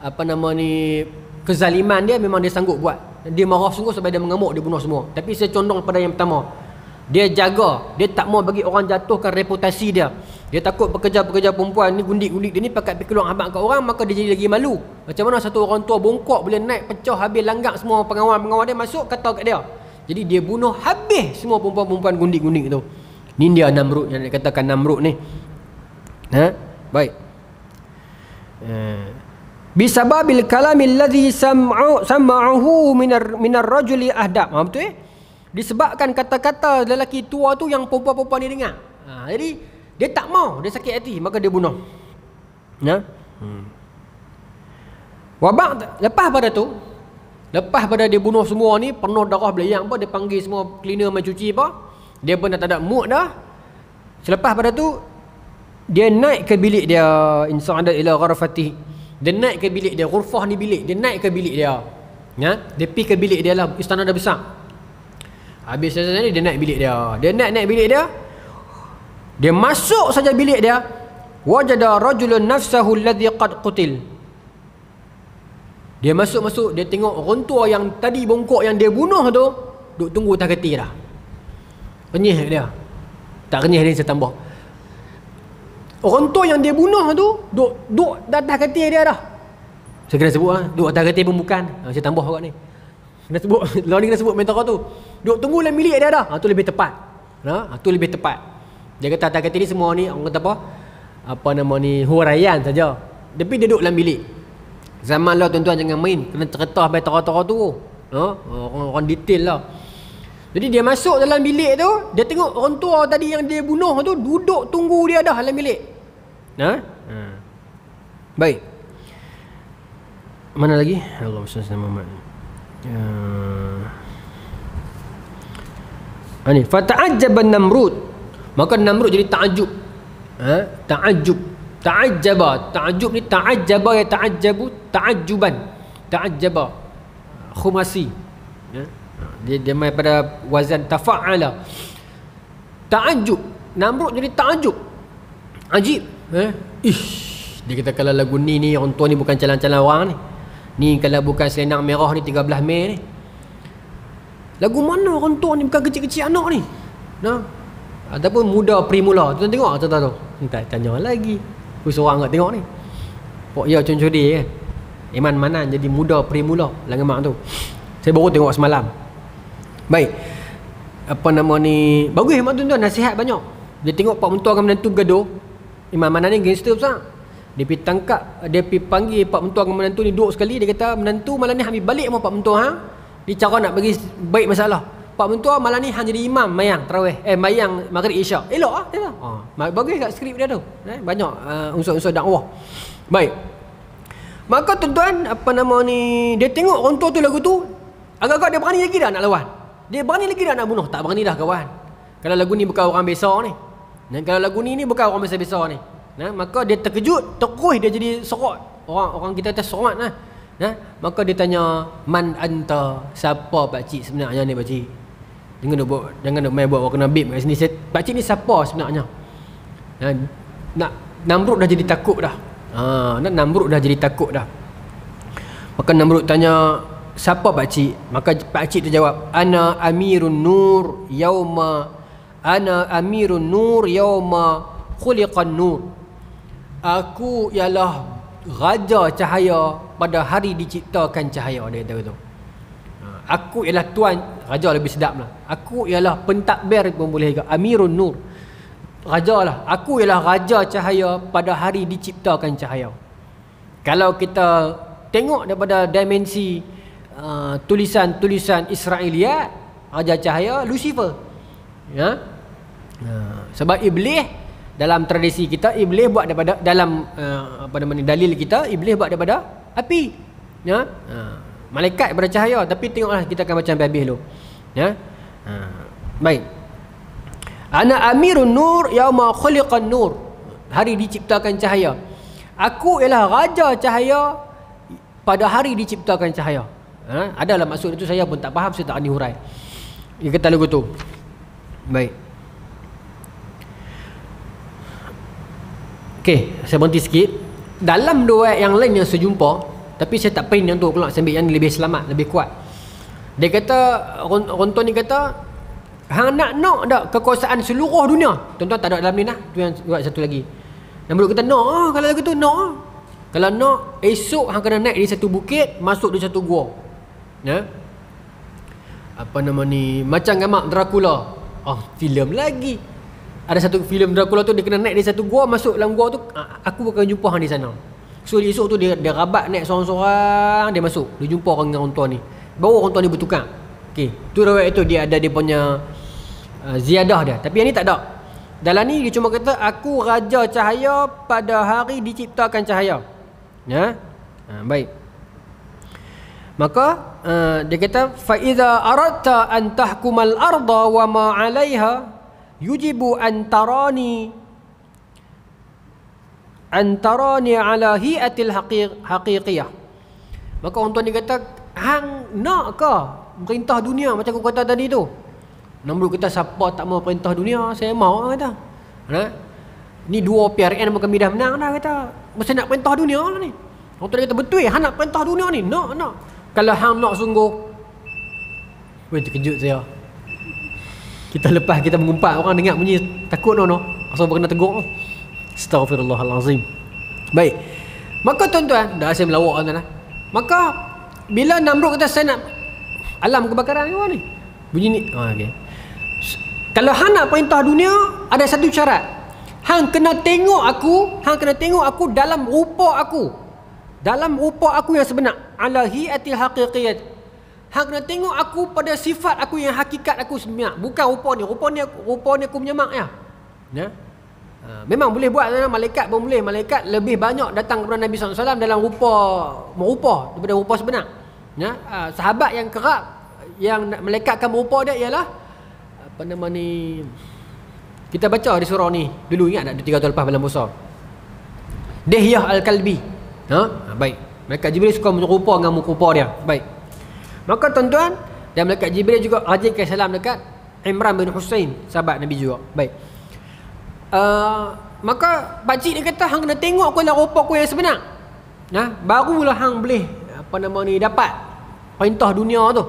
apa nama ni kezaliman dia memang dia sanggup buat. Dia marah sungguh sampai dia mengamuk, dia bunuh semua. Tapi saya condong pada yang pertama. Dia jaga, dia tak mau bagi orang jatuhkan reputasi dia. Dia takut pekerja-pekerja perempuan ni gundik-gundik dia ni pakat pergi keluar habaq kat orang, maka dia jadi lagi malu. Macam mana satu orang tua bongkok boleh naik pecah habis langgak semua pengawal-pengawal dia masuk kata kat dia. Jadi dia bunuh habis semua perempuan-perempuan gundik-gundik tu. Ni dia Namrud yang dikatakan Namrud ni. Baik. Bisababil kalamil ladzi sam'ahu minar rajuli ahdab. Betul disebabkan kata-kata lelaki tua tu yang perempuan-perempuan ni dengar. Jadi dia tak mau, dia sakit hati, maka dia bunuh. Lepas pada dia bunuh semua ni, penuh darah belayang apa, dia panggil semua cleaner mai cuci apa, dia pun dah tak ada mood dah. Selepas pada tu dia naik ke bilik dia, insa'ada ila gharfatihi. Dia naik ke bilik dia, ghurfah ni bilik, dia naik ke bilik dia. Dia pergi ke bilik dia lah, istana dah besar. Habis ni dia naik bilik dia. Dia naik bilik dia. Dia masuk saja bilik dia, wajada rajulun nafsahu alladhi qad qutil. Dia masuk, dia tengok orang tua yang tadi bongkok yang dia bunuh tu duk tunggu atas keti dah. Renyih dia. Tak renyih dia saya tambah. Orang tua yang dia bunuh tu duk atas keti dia dah. Saya kena sebut duk atas keti pun bukan. Saya tambah kat ni. Kena sebut, lawan ni kena sebut mentor tu. Duk tunggu dalam bilik dia dah. Tu lebih tepat. Tu lebih tepat. Dia kata atas keti ni semua ni orang kata apa? Apa nama ni, huraian saja. Tapi dia duduk dalam bilik. Zaman lah tuan-tuan jangan main, kena cerita sampai tera-tera tu. Orang detail lah. Jadi dia masuk dalam bilik tu, dia tengok orang tua tadi yang dia bunuh tu duduk tunggu dia dah dalam bilik. Baik. Mana lagi? Allahumma salli ala Muhammad. Ni fata'ajjaba Namrud. Maka Namrud jadi ta'ajjub. Ta'ajjub. Ta'ajjaba. Ta'ajjub ni ta'ajjaba ya ta'ajjabu ta'ajjuban. Ta'ajjaba. Khumasi. Dia main pada wazan tafa'ala. Ta'ajjub. Namrud jadi ta'ajjub. Ajib. Dia kata kalau lagu ni orang tua ni bukan calan-calan orang ni. Ni kalau bukan selendang merah ni 13 Mei ni. Lagu mana orang tua ni bukan kecil-kecil anak ni. Ataupun muda primula. Tuan tengok cerita tu. Tak tanya lagi. Aku seorang kat tengok ni. Pok ya concodi kan. Iman Manan jadi muda primula lagu mak tu. Saya baru tengok semalam. Baik. Apa nama ni? Bagus mak tuan-tuan, nasihat banyak. Dia tengok pak mentua dengan menantu bergaduh. Iman Manan ni gangster besar. Dia pergi tangkap, dia pergi panggil pak mentua dengan menantu ni duduk sekali. Dia kata menantu malam ni ambil balik mau pak mentua Ni cara nak bagi baik masalah. Pak mentua malam ni hang jadi imam mayang tarawih, mayang maghrib isyak. Elok dia. Bagus kat skrip dia tu. Banyak unsur-unsur dakwah. Baik. Maka tuan-tuan, apa nama ni, dia tengok orang tua tu lagu tu, agak-agak dia berani lagi dah nak lawan. Dia berani lagi dah nak bunuh. Tak berani dah kawan. Kalau lagu ni bukan orang biasa ni. Dan kalau lagu ni bukan orang biasa-biasa ni. Maka dia terkejut, terus dia jadi sorot. Orang kita kata sorot lah. Maka dia tanya, man anta, siapa pak cik sebenarnya ni pak cik? Jangan nak main buat orang kena bib kat sini. Pak cik ni siapa sebenarnya? Namrud dah jadi takut dah. Namrud dah jadi takut dah. Maka Namrud tanya, siapa pak cik? Maka pak cik terjawab, ana amirun nur yauma khuliqan nur. Aku ialah raja cahaya pada hari diciptakan cahaya. Dia kata begitu. Aku ialah tuan, raja lebih sedap lah. Aku ialah pentadbir pun boleh juga. Amirun nur, raja lah. Aku ialah raja cahaya pada hari diciptakan cahaya. Kalau kita tengok daripada dimensi tulisan-tulisan Israeliat, raja cahaya Lucifer. Sebab iblis dalam tradisi kita iblis buat daripada dalam dalil kita iblis buat daripada api. Ya. Malaikat daripada cahaya, tapi tengoklah kita akan baca sampai habis dulu. Ya. Baik. Ana amirun nur yauma khuliqan nur. Hari diciptakan cahaya. Aku ialah raja cahaya pada hari diciptakan cahaya. Adalah maksud itu, saya pun tak faham, saya tak ani hurai. Dia kata lagu tu. Baik. Okey, saya berhenti sikit. Dalam dua ayat yang lain yang sejumpa, tapi saya tak print yang tu pula, saya ambil yang lebih selamat, lebih kuat. Dia kata, Ronton ni kata, hang nak tak kekuasaan seluruh dunia? Tuan-tuan tak ada dalam ni lah. Tu yang buat satu lagi. Namrud kata, nak kalau lagu tu, nak. Kalau nak, esok hang kena naik di satu bukit, masuk di satu gua. Ya? Apa nama ni? Macam gamak Dracula. Filem lagi. Ada satu filem Dracula tu, dia kena naik di satu gua, masuk dalam gua tu, aku akan jumpa hang di sana. So esok tu dia rabat naik seorang-seorang, dia masuk, dia jumpa orang dengan orang tua ni. Baru orang tua ni bertukar. Okey, tu riwayat itu dia ada dia punya ziyadah dia. Tapi yang ni tak ada. Dalam ni dia cuma kata aku raja cahaya pada hari diciptakan cahaya. Ya. Baik. Maka dia kata fa iza aradta an tahkumal arda wa ma 'alaiha yujibu an tarani ala hi'atil haqiqiyah. Maka orang tuan ni kata, hang nak ke perintah dunia macam aku kata tadi tu? Namrud kata, siapa tak mau perintah dunia, saya mau, kata. Ni dua PRN bukan dah menang dah, kata. Mesti nak perintah dunia lah ni. Orang tuan kata, betul hang nak perintah dunia ni? Nak. Kalau hang nak sungguh, terkejut saya. Kita lepas kita mengumpat, orang dengar bunyi takut no. Asal kena tegur. Astaghfirullahalazim. Baik. Maka tuan-tuan, dah saya melawak tuan-tuan. Maka bila Namrud kata saya nak alam kebakaran ni, bunyi ni. Okey. Kalau hang nak perintah dunia, ada satu syarat. Hang kena tengok aku dalam rupa aku. Dalam rupa aku yang sebenar. Ala hi'atil haqiqiyat. Hang kena tengok aku pada sifat aku yang hakikat aku sebenar. Bukan rupa ni aku menyemak ya. Ya. Memang boleh buat, malaikat pun boleh. Malaikat lebih banyak datang kepada Nabi SAW dalam merupa daripada rupa sebenar. Ya? Sahabat yang kerap yang malaikatkan merupa dia ialah apa nama ni, kita baca di surah ni dulu, ingat tak 3 tahun lepas malam Musa, Dihyah Al-Kalbi. Baik, malaikat Jibril suka menyerupa dengan rupa dia. Baik, maka tuan-tuan, dan malaikat Jibril juga rajinkan salam dekat Imran bin Husain, sahabat Nabi juga. Baik. Maka pakcik dia kata, hang kena tengok aku dalam rupa aku yang sebenar. Barulah hang boleh apa nama ni dapat perintah dunia tu.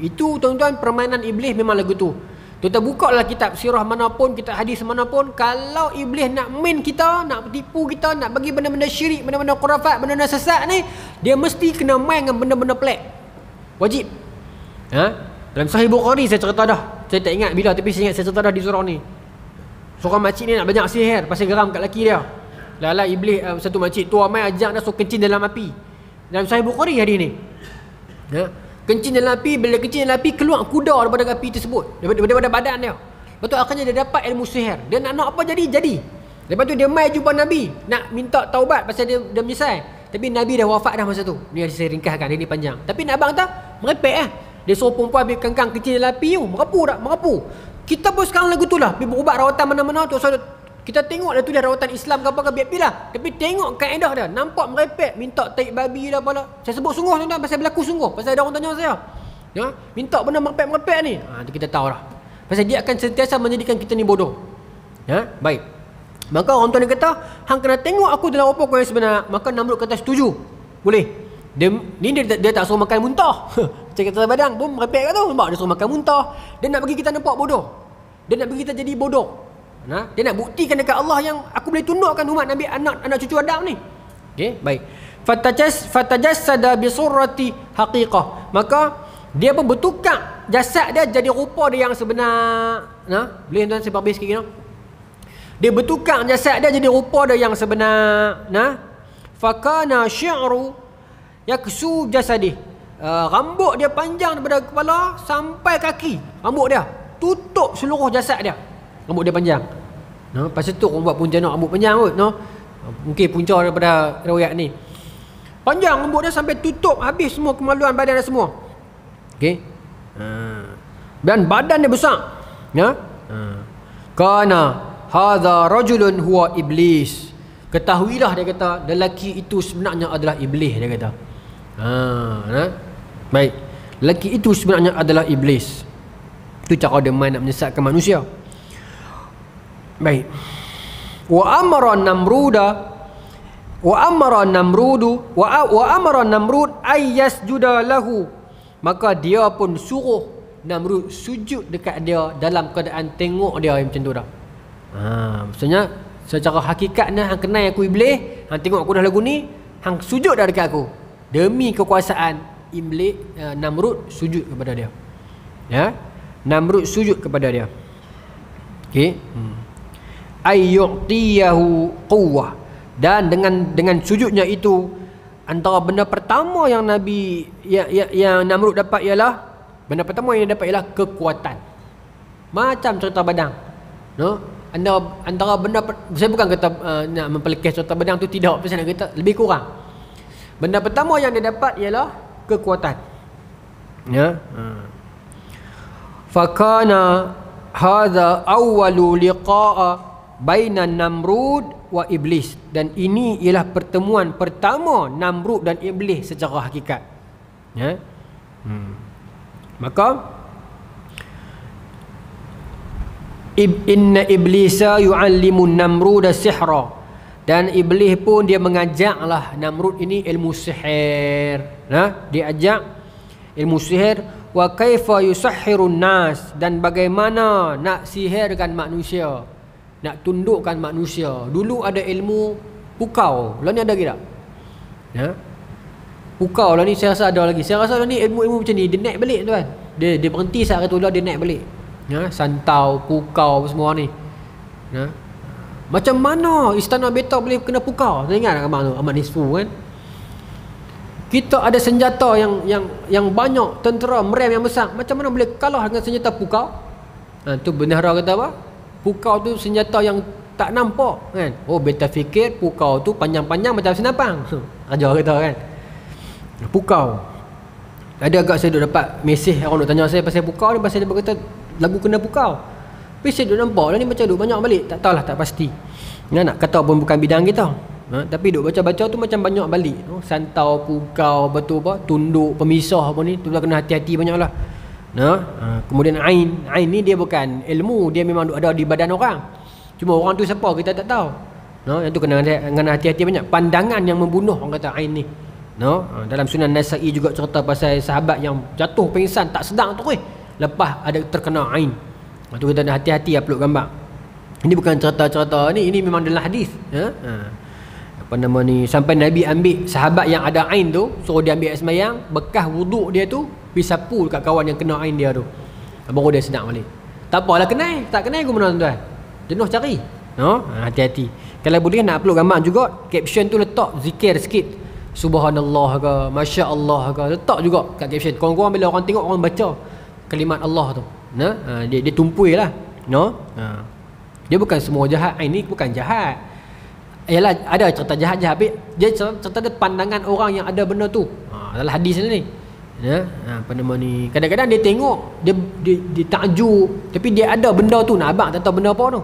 Itu tuan-tuan, permainan iblis memang lagu tu. Tuan-tuan bukalah kitab sirah manapun, kitab hadis manapun, kalau iblis nak main kita, nak tipu kita, nak bagi benda-benda syirik, benda-benda khurafat, benda-benda sesat ni, dia mesti kena main dengan benda-benda pelik. Wajib. Dalam Sahih Bukhari saya cerita dah. Saya tak ingat bila, tapi saya ingat saya cerita dah di surah ni. Seorang makcik ni nak banyak sihir pasal geram kat laki dia. Lala iblis, satu makcik tua mai ajak dia suruh kencing dalam api. Dalam Sahih Bukhari hadis ni. Kencing dalam api, bila kencing dalam api keluar kuda daripada api tersebut, daripada badan dia. Lepas tu akhirnya dia dapat ilmu sihir. Dia nak apa jadi. Lepas tu dia mai jumpa Nabi, nak minta taubat pasal dia menyesal. Tapi Nabi dah wafat dah masa tu. Ni saya ringkaskan, ini panjang. Tapi nak abang tak merepek Dia suruh perempuan ambil kangkang kencing dalam api tu, merapu. Kita pun sekarang lagu tu lah, pergi berubat rawatan mana-mana tu. So, kita tengok dah tulis rawatan Islam ke apa ke, biar lah. Tapi tengok kaedah dia, nampak merepek, minta taik babi dah apalah. Saya sebut sungguh tuan-tuan, pasal berlaku sungguh. Pasal ada orang tanya saya, minta benda merepek-merepek ni. Kita tahu lah. Pasal dia akan sentiasa menjadikan kita ni bodoh. Baik. Maka orang tuan dia kata, hang kena tengok aku dalam rupa aku yang sebenar. Maka Namrud kata setuju. Boleh. Dia tak suruh makan muntah. Cakap kata badang pun merepek kat tu. Nampak dia suruh makan muntah. Dia nak bagi kita nampak bodoh. Dia nak bagi kita jadi bodoh. Dia nak buktikan dekat Allah yang aku boleh tundukkan umat Nabi, anak cucu Adam ni. Okey, baik. Fatajassada bi surrati haqiqah. Maka dia pun bertukar jasad dia jadi rupa dia yang sebenar. Boleh tuan saya habis sikit. Dia bertukar jasad dia jadi rupa dia yang sebenar. Fakana syi'ru yaksu jasadi. Rambut dia panjang daripada kepala sampai kaki. Rambut dia tutup seluruh jasad dia. Rambut dia panjang. No, pasal tu orang buat punca nak rambut panjang kot, no. Mungkin punca daripada riwayat ni. Panjang rambut dia sampai tutup habis semua kemaluan badan dia semua. Okey. Dan badan dia besar. Ya. Kana hadza rajulun huwa iblis. Ketahuilah, dia kata, lelaki itu sebenarnya adalah iblis, dia kata. Baik. Lelaki itu sebenarnya adalah iblis. Itu cara dia main nak menyesatkan manusia. Baik. Wa amara Namrud ay yasjuda lahu. Maka dia pun suruh Namrud sujud dekat dia dalam keadaan tengok dia macam tu dah. Maksudnya secara hakikatnya hang kenal aku iblis, hang tengok aku dah lagu ni, hang sujud dah dekat aku. Demi kekuasaan iblis, Namrud sujud kepada dia. Ya. Namrud sujud kepada dia. Okey. Ayyu'tiyahu quwwah. Dan dengan sujudnya itu, antara benda pertama yang Nabi yang Namrud dapat ialah, benda pertama yang dia dapat ialah kekuatan. Macam cerita badang. No? Antara benda, saya bukan kata nak mempelekeh cerita badang tu, tidak, saya nak kata lebih kurang. Benda pertama yang dia dapat ialah kekuatan. Ya. Fakana hadza awwalu liqa'a baina Namrud wa iblis. Dan ini ialah pertemuan pertama Namrud dan iblis secara hakikat. Ya. Maka inna iblisa yu'allimu Namrud sihra. Dan iblis pun dia mengajaklah Namrud ini ilmu sihir. Dia ajak ilmu sihir. Wa kaifa yusahhirun nas. Dan bagaimana nak sihirkan manusia, nak tundukkan manusia. Dulu ada ilmu pukau, lah ni ada lagi tak? Ya. Pukau lah ni saya rasa ada lagi. Saya rasa lah ni ilmu-ilmu macam ni dia naik balik tuan. Dia berhenti saat itu lah, dia naik balik. Ya, santau, pukau semua ni. Ya. Macam mana istana beta boleh kena pukau? Saya ingat abang tu, Ahmad Nisfu kan. Kita ada senjata yang banyak, tentera merem yang besar. Macam mana boleh kalah dengan senjata pukau? Tu bendahara kata apa? Pukau tu senjata yang tak nampak kan. Oh, beta fikir pukau tu panjang-panjang macam senapang. Raja kata kan. Pukau. Ada agak saya duk dapat mesej orang duk tanya saya pasal pukau ni, pasal dia berkata lagu kena pukau. Tapi saya duk nampak lah ni macam duk banyak balik. Tak tahulah, tak pasti. Nak kata pun bukan bidang kita. Tapi duk baca-baca tu macam banyak balik. Santau, pukau, betul apa, tunduk, pemisah apa ni, tu lah kena hati-hati banyaklah. Kemudian ain ni dia bukan ilmu, dia memang ada di badan orang. Cuma orang tu siapa kita tak tahu. Yang tu kena hati-hati banyak. Pandangan yang membunuh orang kata ain ni. Dalam Sunan Nasa'i juga cerita pasal sahabat yang jatuh pingsan tak sedang tu lepas ada terkena ain. Tu kita kena hati-hati upload gambar. Ini bukan cerita-cerita ni, ini memang dalam hadis. Apa nama ni, sampai Nabi ambil sahabat yang ada ain tu, suruh dia ambil air sembahyang, bekas wuduk dia tu pergi sapu dekat kawan yang kena ain dia tu, baru dia sedang balik. Tak apalah, kenal, tak kenal ke mana tuan, jenuh cari. Hati-hati. Kalau boleh nak upload gambar juga, caption tu letak zikir sikit, subhanallah ke, masya Allah ke, letak juga kat caption. Korang-korang bila orang tengok, orang baca kalimat Allah tu, dia tumpui lah. Dia bukan semua jahat. Ain ni bukan jahat. Yalah, ada cerita jahat-jahat, dia cerita dia pandangan orang yang ada benda tu. Dalam hadis ni. Apa nama ni, kadang-kadang dia tengok, dia takjub, tapi dia ada benda tu, nak abang tak tahu benda apa tu.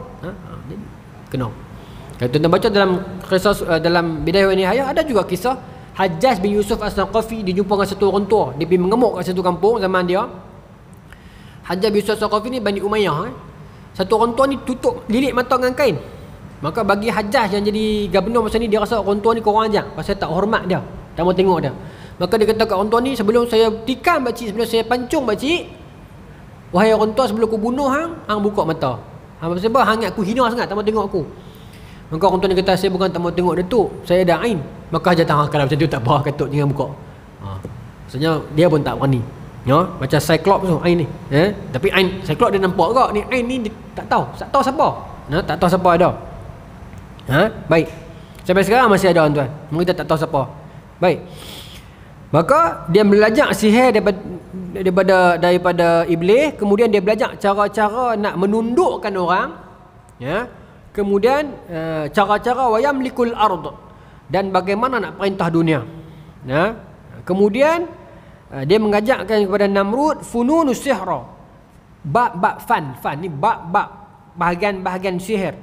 Kena. Kalau tuan-tuan baca dalam kisah, dalam Bidayah wa Nihayah, ada juga kisah Hajjaj bin Yusuf As-Saqafi, dia jumpa dengan satu orang tua, dia pergi mengemuk kat satu kampung zaman dia. Hajjaj bin Yusuf As-Saqafi ni Bani Umayyah. Satu orang tua ni tutup lilit mata dengan kain. Maka bagi Hajjaj yang jadi gubernur masa ni, dia rasa orang tua ni kurang ajar, pasal tak hormat dia, tak mau tengok dia. Maka dia kata kat orang tua ni, sebelum saya tikam pakcik, sebelum saya pancung pakcik, wahai orang tua, sebelum aku bunuh hang buka mata. Sebab hang ingat aku hina sangat, tak mau tengok aku. Maka orang tua ni kata, saya bukan tak mau tengok Datuk, saya ada ain. Maka Hajjaj kata, kalau macam tu tak apa Datuk, jangan buka. Maksudnya dia pun tak berani. Macam Cyclops tu ain ni. Tapi ain Cyclops dia nampak kak, ni ain ni dia tak tahu siapa. Tak tahu siapa ada. Baik. Sampai sekarang masih ada tuan. Kita tak tahu siapa. Baik. Maka dia belajar sihir daripada iblis, kemudian dia belajar cara-cara nak menundukkan orang, Kemudian cara-cara wa yamlikul ard, dan bagaimana nak perintah dunia. Kemudian dia mengajakkan kepada Namrud fununus sihra, bab fan ni bab bahagian-bahagian sihir.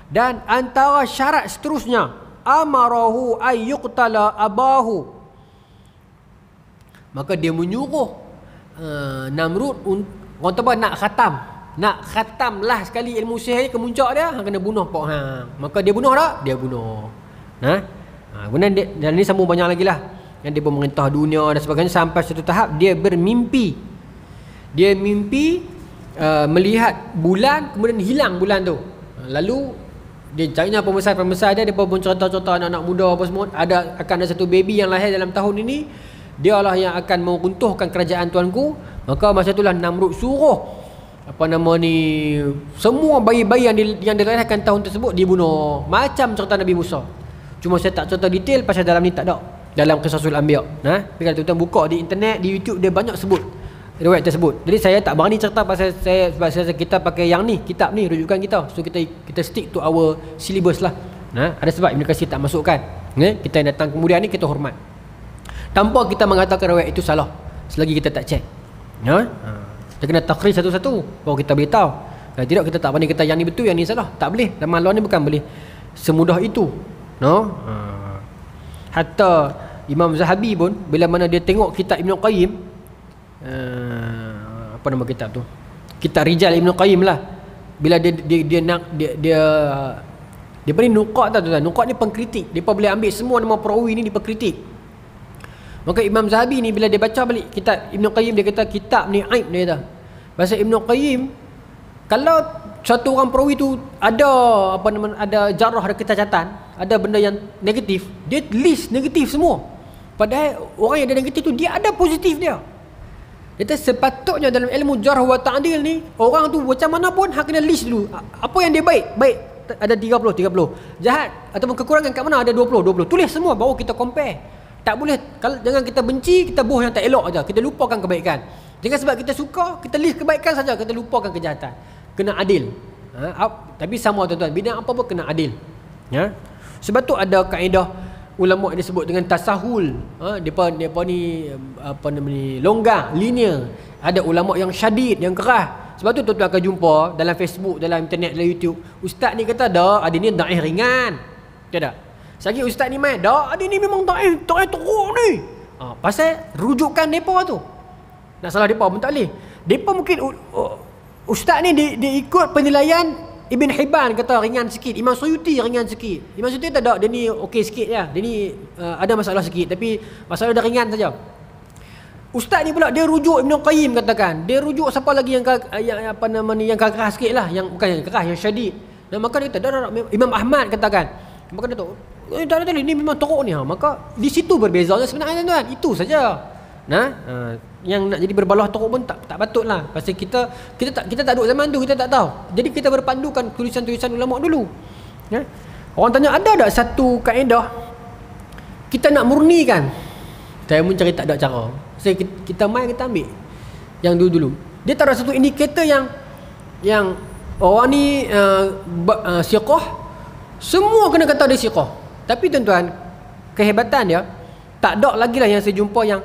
Dan antara syarat seterusnya, amarahu ayyuqtala abahu, maka dia menyuruh Namrud orang tahu nak khatam lah sekali ilmu sihir ke muncak dia, kena bunuh Pak Hang. Maka dia bunuh tak? Dia bunuh. Kemudian dan ini sambung banyak lagi lah, yang dia pemerintah dunia dan sebagainya, sampai satu tahap dia bermimpi. Dia mimpi melihat bulan, kemudian hilang bulan tu. Lalu dia carinya pembesar-pembesar dia pun cerita-cerita anak-anak muda apa semua, akan ada satu baby yang lahir dalam tahun ini, dialah yang akan meruntuhkan kerajaan tuanku. Maka masa itulah Namrud suruh semua bayi-bayi yang dilahirkan tahun tersebut dibunuh, macam cerita Nabi Musa. Cuma saya tak cerita detail pasal dalam ni tak ada dalam Qisasul Anbiya. Tapi kalau tuan-tuan buka di internet, di YouTube, dia banyak sebut riwayat tersebut. Jadi saya tak berani cerita pasal sebab kita pakai yang ni, kitab ni rujukan kita. So kita stick to our syllabus lah. Ada sebab Ibn Katsir tak masukkan. Kita yang datang kemudian ni kita hormat, tanpa kita mengatakan riwayat itu salah, selagi kita tak check. Kita kena takrij satu-satu baru kita beritahu. Kalau tidak, kita tak berani kata yang ni betul, yang ni salah. Tak boleh. Dalam law ni bukan boleh semudah itu. Hatta Imam Zahabi pun bila mana dia tengok kitab Ibn Qayyim, apa nama kitab tu, kitab Rijal Ibn Qayyim lah, bila dia beri nukat tau tuan. Nukat ni pengkritik. Dia boleh ambil semua nama perawi ni diperkritik. Maka Imam Zahabi ni bila dia baca balik kitab Ibn Qayyim, dia kata kitab ni aib, dia kata. Pasal Ibn Qayyim, kalau satu orang perawi tu ada ada jarah, ada kecacatan, ada benda yang negatif, dia list negatif semua. Padahal orang yang ada negatif tu dia ada positif dia. Dia kata sepatutnya dalam ilmu jarh wa ta'dil ni, orang tu macam mana pun hak kena list dulu. Apa yang dia baik ada 30. Jahat ataupun kekurangan kat mana ada 20. Tulis semua baru kita compare. Tak boleh, jangan kita benci, kita buh yang tak elok aja, kita lupakan kebaikan. Jangan sebab kita suka, kita list kebaikan saja, kita lupakan kejahatan. Kena adil. Tapi sama tuan-tuan, bidang apa pun kena adil. Sebab tu ada kaedah ulama yang disebut dengan tasahul. Depa ni longgar, linear. Ada ulama yang syadid, yang keras. Sebab tu tuan-tuan akan jumpa dalam Facebook, dalam internet, dalam YouTube, ustaz ni kata dah, ada ni daif ringan. Tak? Sagi ustaz ni main, dah ada ni memang daif teruk ni. Pasal rujukan depa tu. Nak salah depa pun tak boleh. Depa mungkin ustaz ni dia ikut penilaian Ibn Hibban, kata ringan sikit. Imam Suyuti ringan sikit. Imam Suyuti tak ada, dia ni okey sikit ya. Dia ni ada masalah sikit, tapi masalah dia ringan saja. Ustaz ni pula dia rujuk Ibn Qayyim, katakan. Dia rujuk siapa lagi yang keras sikit lah, yang bukan yang keras, yang syadid. Dan maka dia kata Imam Ahmad, katakan. Maka dia tahu tak ada ni memang teruk ni. Maka di situ berbezanya sebenarnya tuan. Itu saja. Yang nak jadi berbalah teruk pun tak patutlah. Pasal kita tak duduk zaman tu, kita tak tahu. Jadi kita berpandukan tulisan-tulisan ulama dulu. Orang tanya ada tak satu kaedah kita nak murnikan? Saya pun cari tak ada cara. Saya kita main, kita ambil yang dulu-dulu. Dia tak ada satu indikator yang orang ni siqah, semua kena kata dia siqah. Tapi tuan-tuan, kehebatan dia tak ada lagi lah yang saya jumpa yang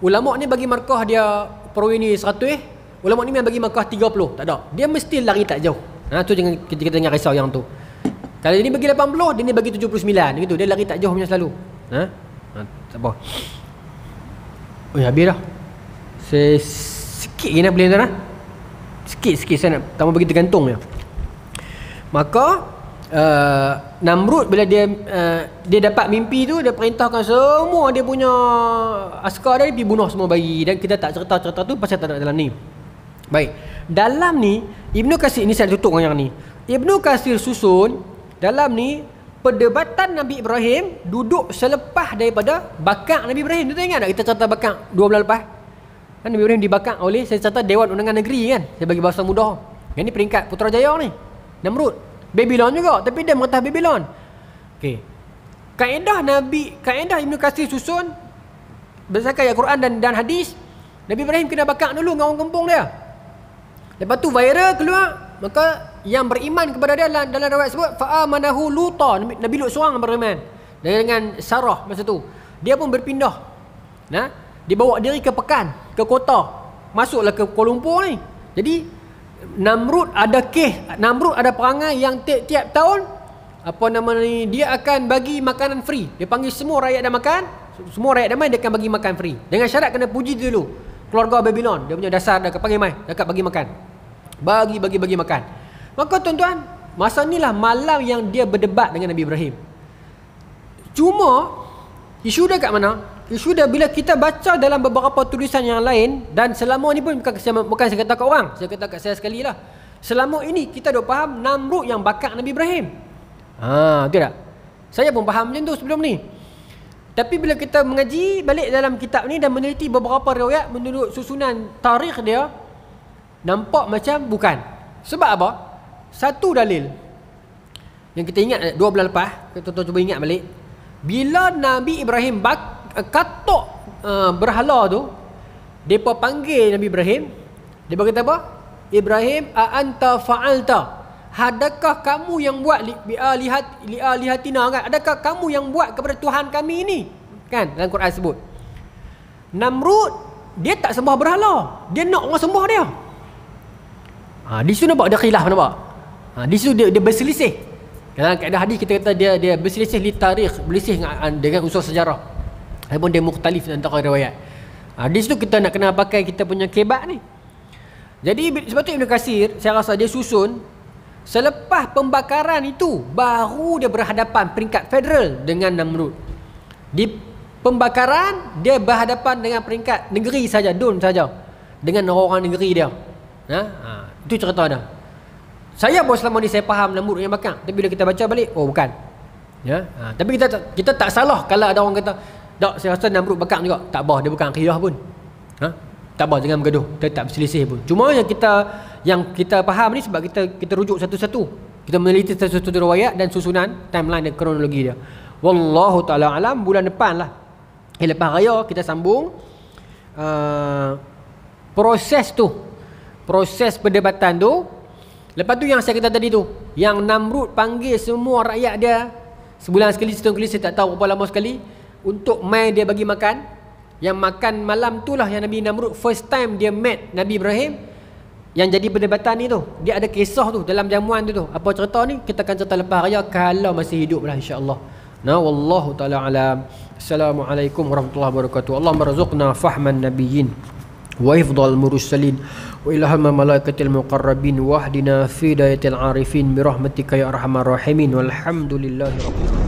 ulama ni bagi markah dia perawi ni 100, ulama ni bagi markah 30. Tak ada. Dia mesti lari tak jauh. Tu jangan kita jangan risau yang tu. Kalau dia ni bagi 80, dia ni bagi 79 gitu. Dia lari tak jauh punya selalu. Tak apa. Habis dah. Saya sikit lagi nak boleh tuan. Sikit saya nak tak mau bagi tergantung je. Maka Namrud bila dia dapat mimpi tu, dia perintahkan semua dia punya askar dia pergi bunuh semua bayi. Dan kita tak cerita-cerita tu pasal tak ada dalam ni. Baik. Dalam ni Ibnu Katsir ni, saya tutup dengan yang ni. Ibnu Katsir susun dalam ni perdebatan Nabi Ibrahim duduk selepas daripada bakak Nabi Ibrahim. Kita ingat tak kita cerita bakak 2 bulan lepas? Kan Nabi Ibrahim dibakak oleh, saya cerita Dewan Undangan Negeri kan. Saya bagi bahasa mudah. Yang ni peringkat Putrajaya ni. Namrud. Babylon juga, tapi dia merentah Babylon. Okey. Kaedah Ibnu Katsir susun berdasarkan ayat Quran dan hadis. Nabi Ibrahim kena bakak dulu dengan orang kampung dia. Lepas tu viral keluar, maka yang beriman kepada dia dalam riwayat sebut fa'amanahu Luta, Nabi Lut seorang beriman dengan Sarah masa tu. Dia pun berpindah. Nah, dibawa diri ke pekan, ke kota. Masuklah ke Kuala Lumpur ni. Jadi Namrud ada Namrud ada perangai yang tiap tahun apa nama ni, dia akan bagi makanan free. Dia panggil semua rakyat dah makan, semua rakyat dah main, dia akan bagi makan free. Dengan syarat kena puji dulu keluarga Babylon. Dia punya dasar dah panggil mai, dekat bagi makan. Bagi makan. Maka tuan-tuan, masa inilah malam yang dia berdebat dengan Nabi Ibrahim. Cuma isu dia kat mana? Isu dia bila kita baca dalam beberapa tulisan yang lain, dan selama ni pun bukan saya kata kat orang, saya kata kat saya sekali lah. Selama ini kita dah faham Namrud yang bakar Nabi Ibrahim. Betul tak? Saya pun faham macam tu sebelum ni. Tapi bila kita mengaji balik dalam kitab ni dan meneliti beberapa riwayat menurut susunan tarikh dia, nampak macam bukan. Sebab apa? Satu dalil yang kita ingat 2 bulan lepas, tuan-tuan cuba ingat balik. Bila Nabi Ibrahim katok berhala tu, depa panggil Nabi Ibrahim, dia berkata apa? Ibrahim, a anta fa'alta, adakah kamu yang buat lihatina kan? Adakah kamu yang buat kepada Tuhan kami ini? Kan dalam Quran sebut. Namrud dia tak sembah berhala, dia nak orang sembah dia. Di situ nampak dia khilaf, nampak? Di situ dia berselisih. Dalam kaedah hadis kita kata dia berselisih li tarikh, berselisih dengan unsur sejarah. Ataupun dia mukhtalif antara riwayat. Di situ kita nak kena pakai kita punya kebat ni. Jadi sebab tu Ibn Katsir saya rasa dia susun selepas pembakaran itu baru dia berhadapan peringkat federal dengan Namrud. Di pembakaran dia berhadapan dengan peringkat negeri saja, dun saja, dengan orang negeri dia. Itu cerita dia. Saya pun selama ni saya faham Namrud yang bakar, tapi bila kita baca balik, oh bukan. Tapi kita tak salah kalau ada orang kata, tak, saya rasa Namrud bakar juga. Tak bah, dia bukan akhidah pun. Tak bah, jangan bergaduh, tetap berselisih pun. Cuma yang kita faham ni sebab kita rujuk satu-satu. Kita meneliti satu-satu riwayat dan susunan timeline dan kronologi dia. Wallahu taala alam. Bulan depan lah, lepas raya kita sambung proses perdebatan tu. Lepas tu yang saya kata tadi tu, yang Namrud panggil semua rakyat dia sebulan sekali, setahun sekali, saya tak tahu berapa lama sekali, untuk mai dia bagi makan. Yang makan malam tu lah yang Nabi Namrud first time dia met Nabi Ibrahim. Yang jadi perdebatan ni tu, dia ada kisah tu dalam jamuan tu. Apa cerita ni kita akan cerita lepas raya kalau masih hidup lah, insya-Allah. Wallahu taala alam. Assalamualaikum warahmatullahi wabarakatuh. Allahumma rzuqna fahman nabiyyin wa hifdhal mursalin wa ilham malaikatil muqarrabin wahdina fi dayatil arifin bi rahmatika ya arhamar rahimin walhamdulillahi rabbil alamin.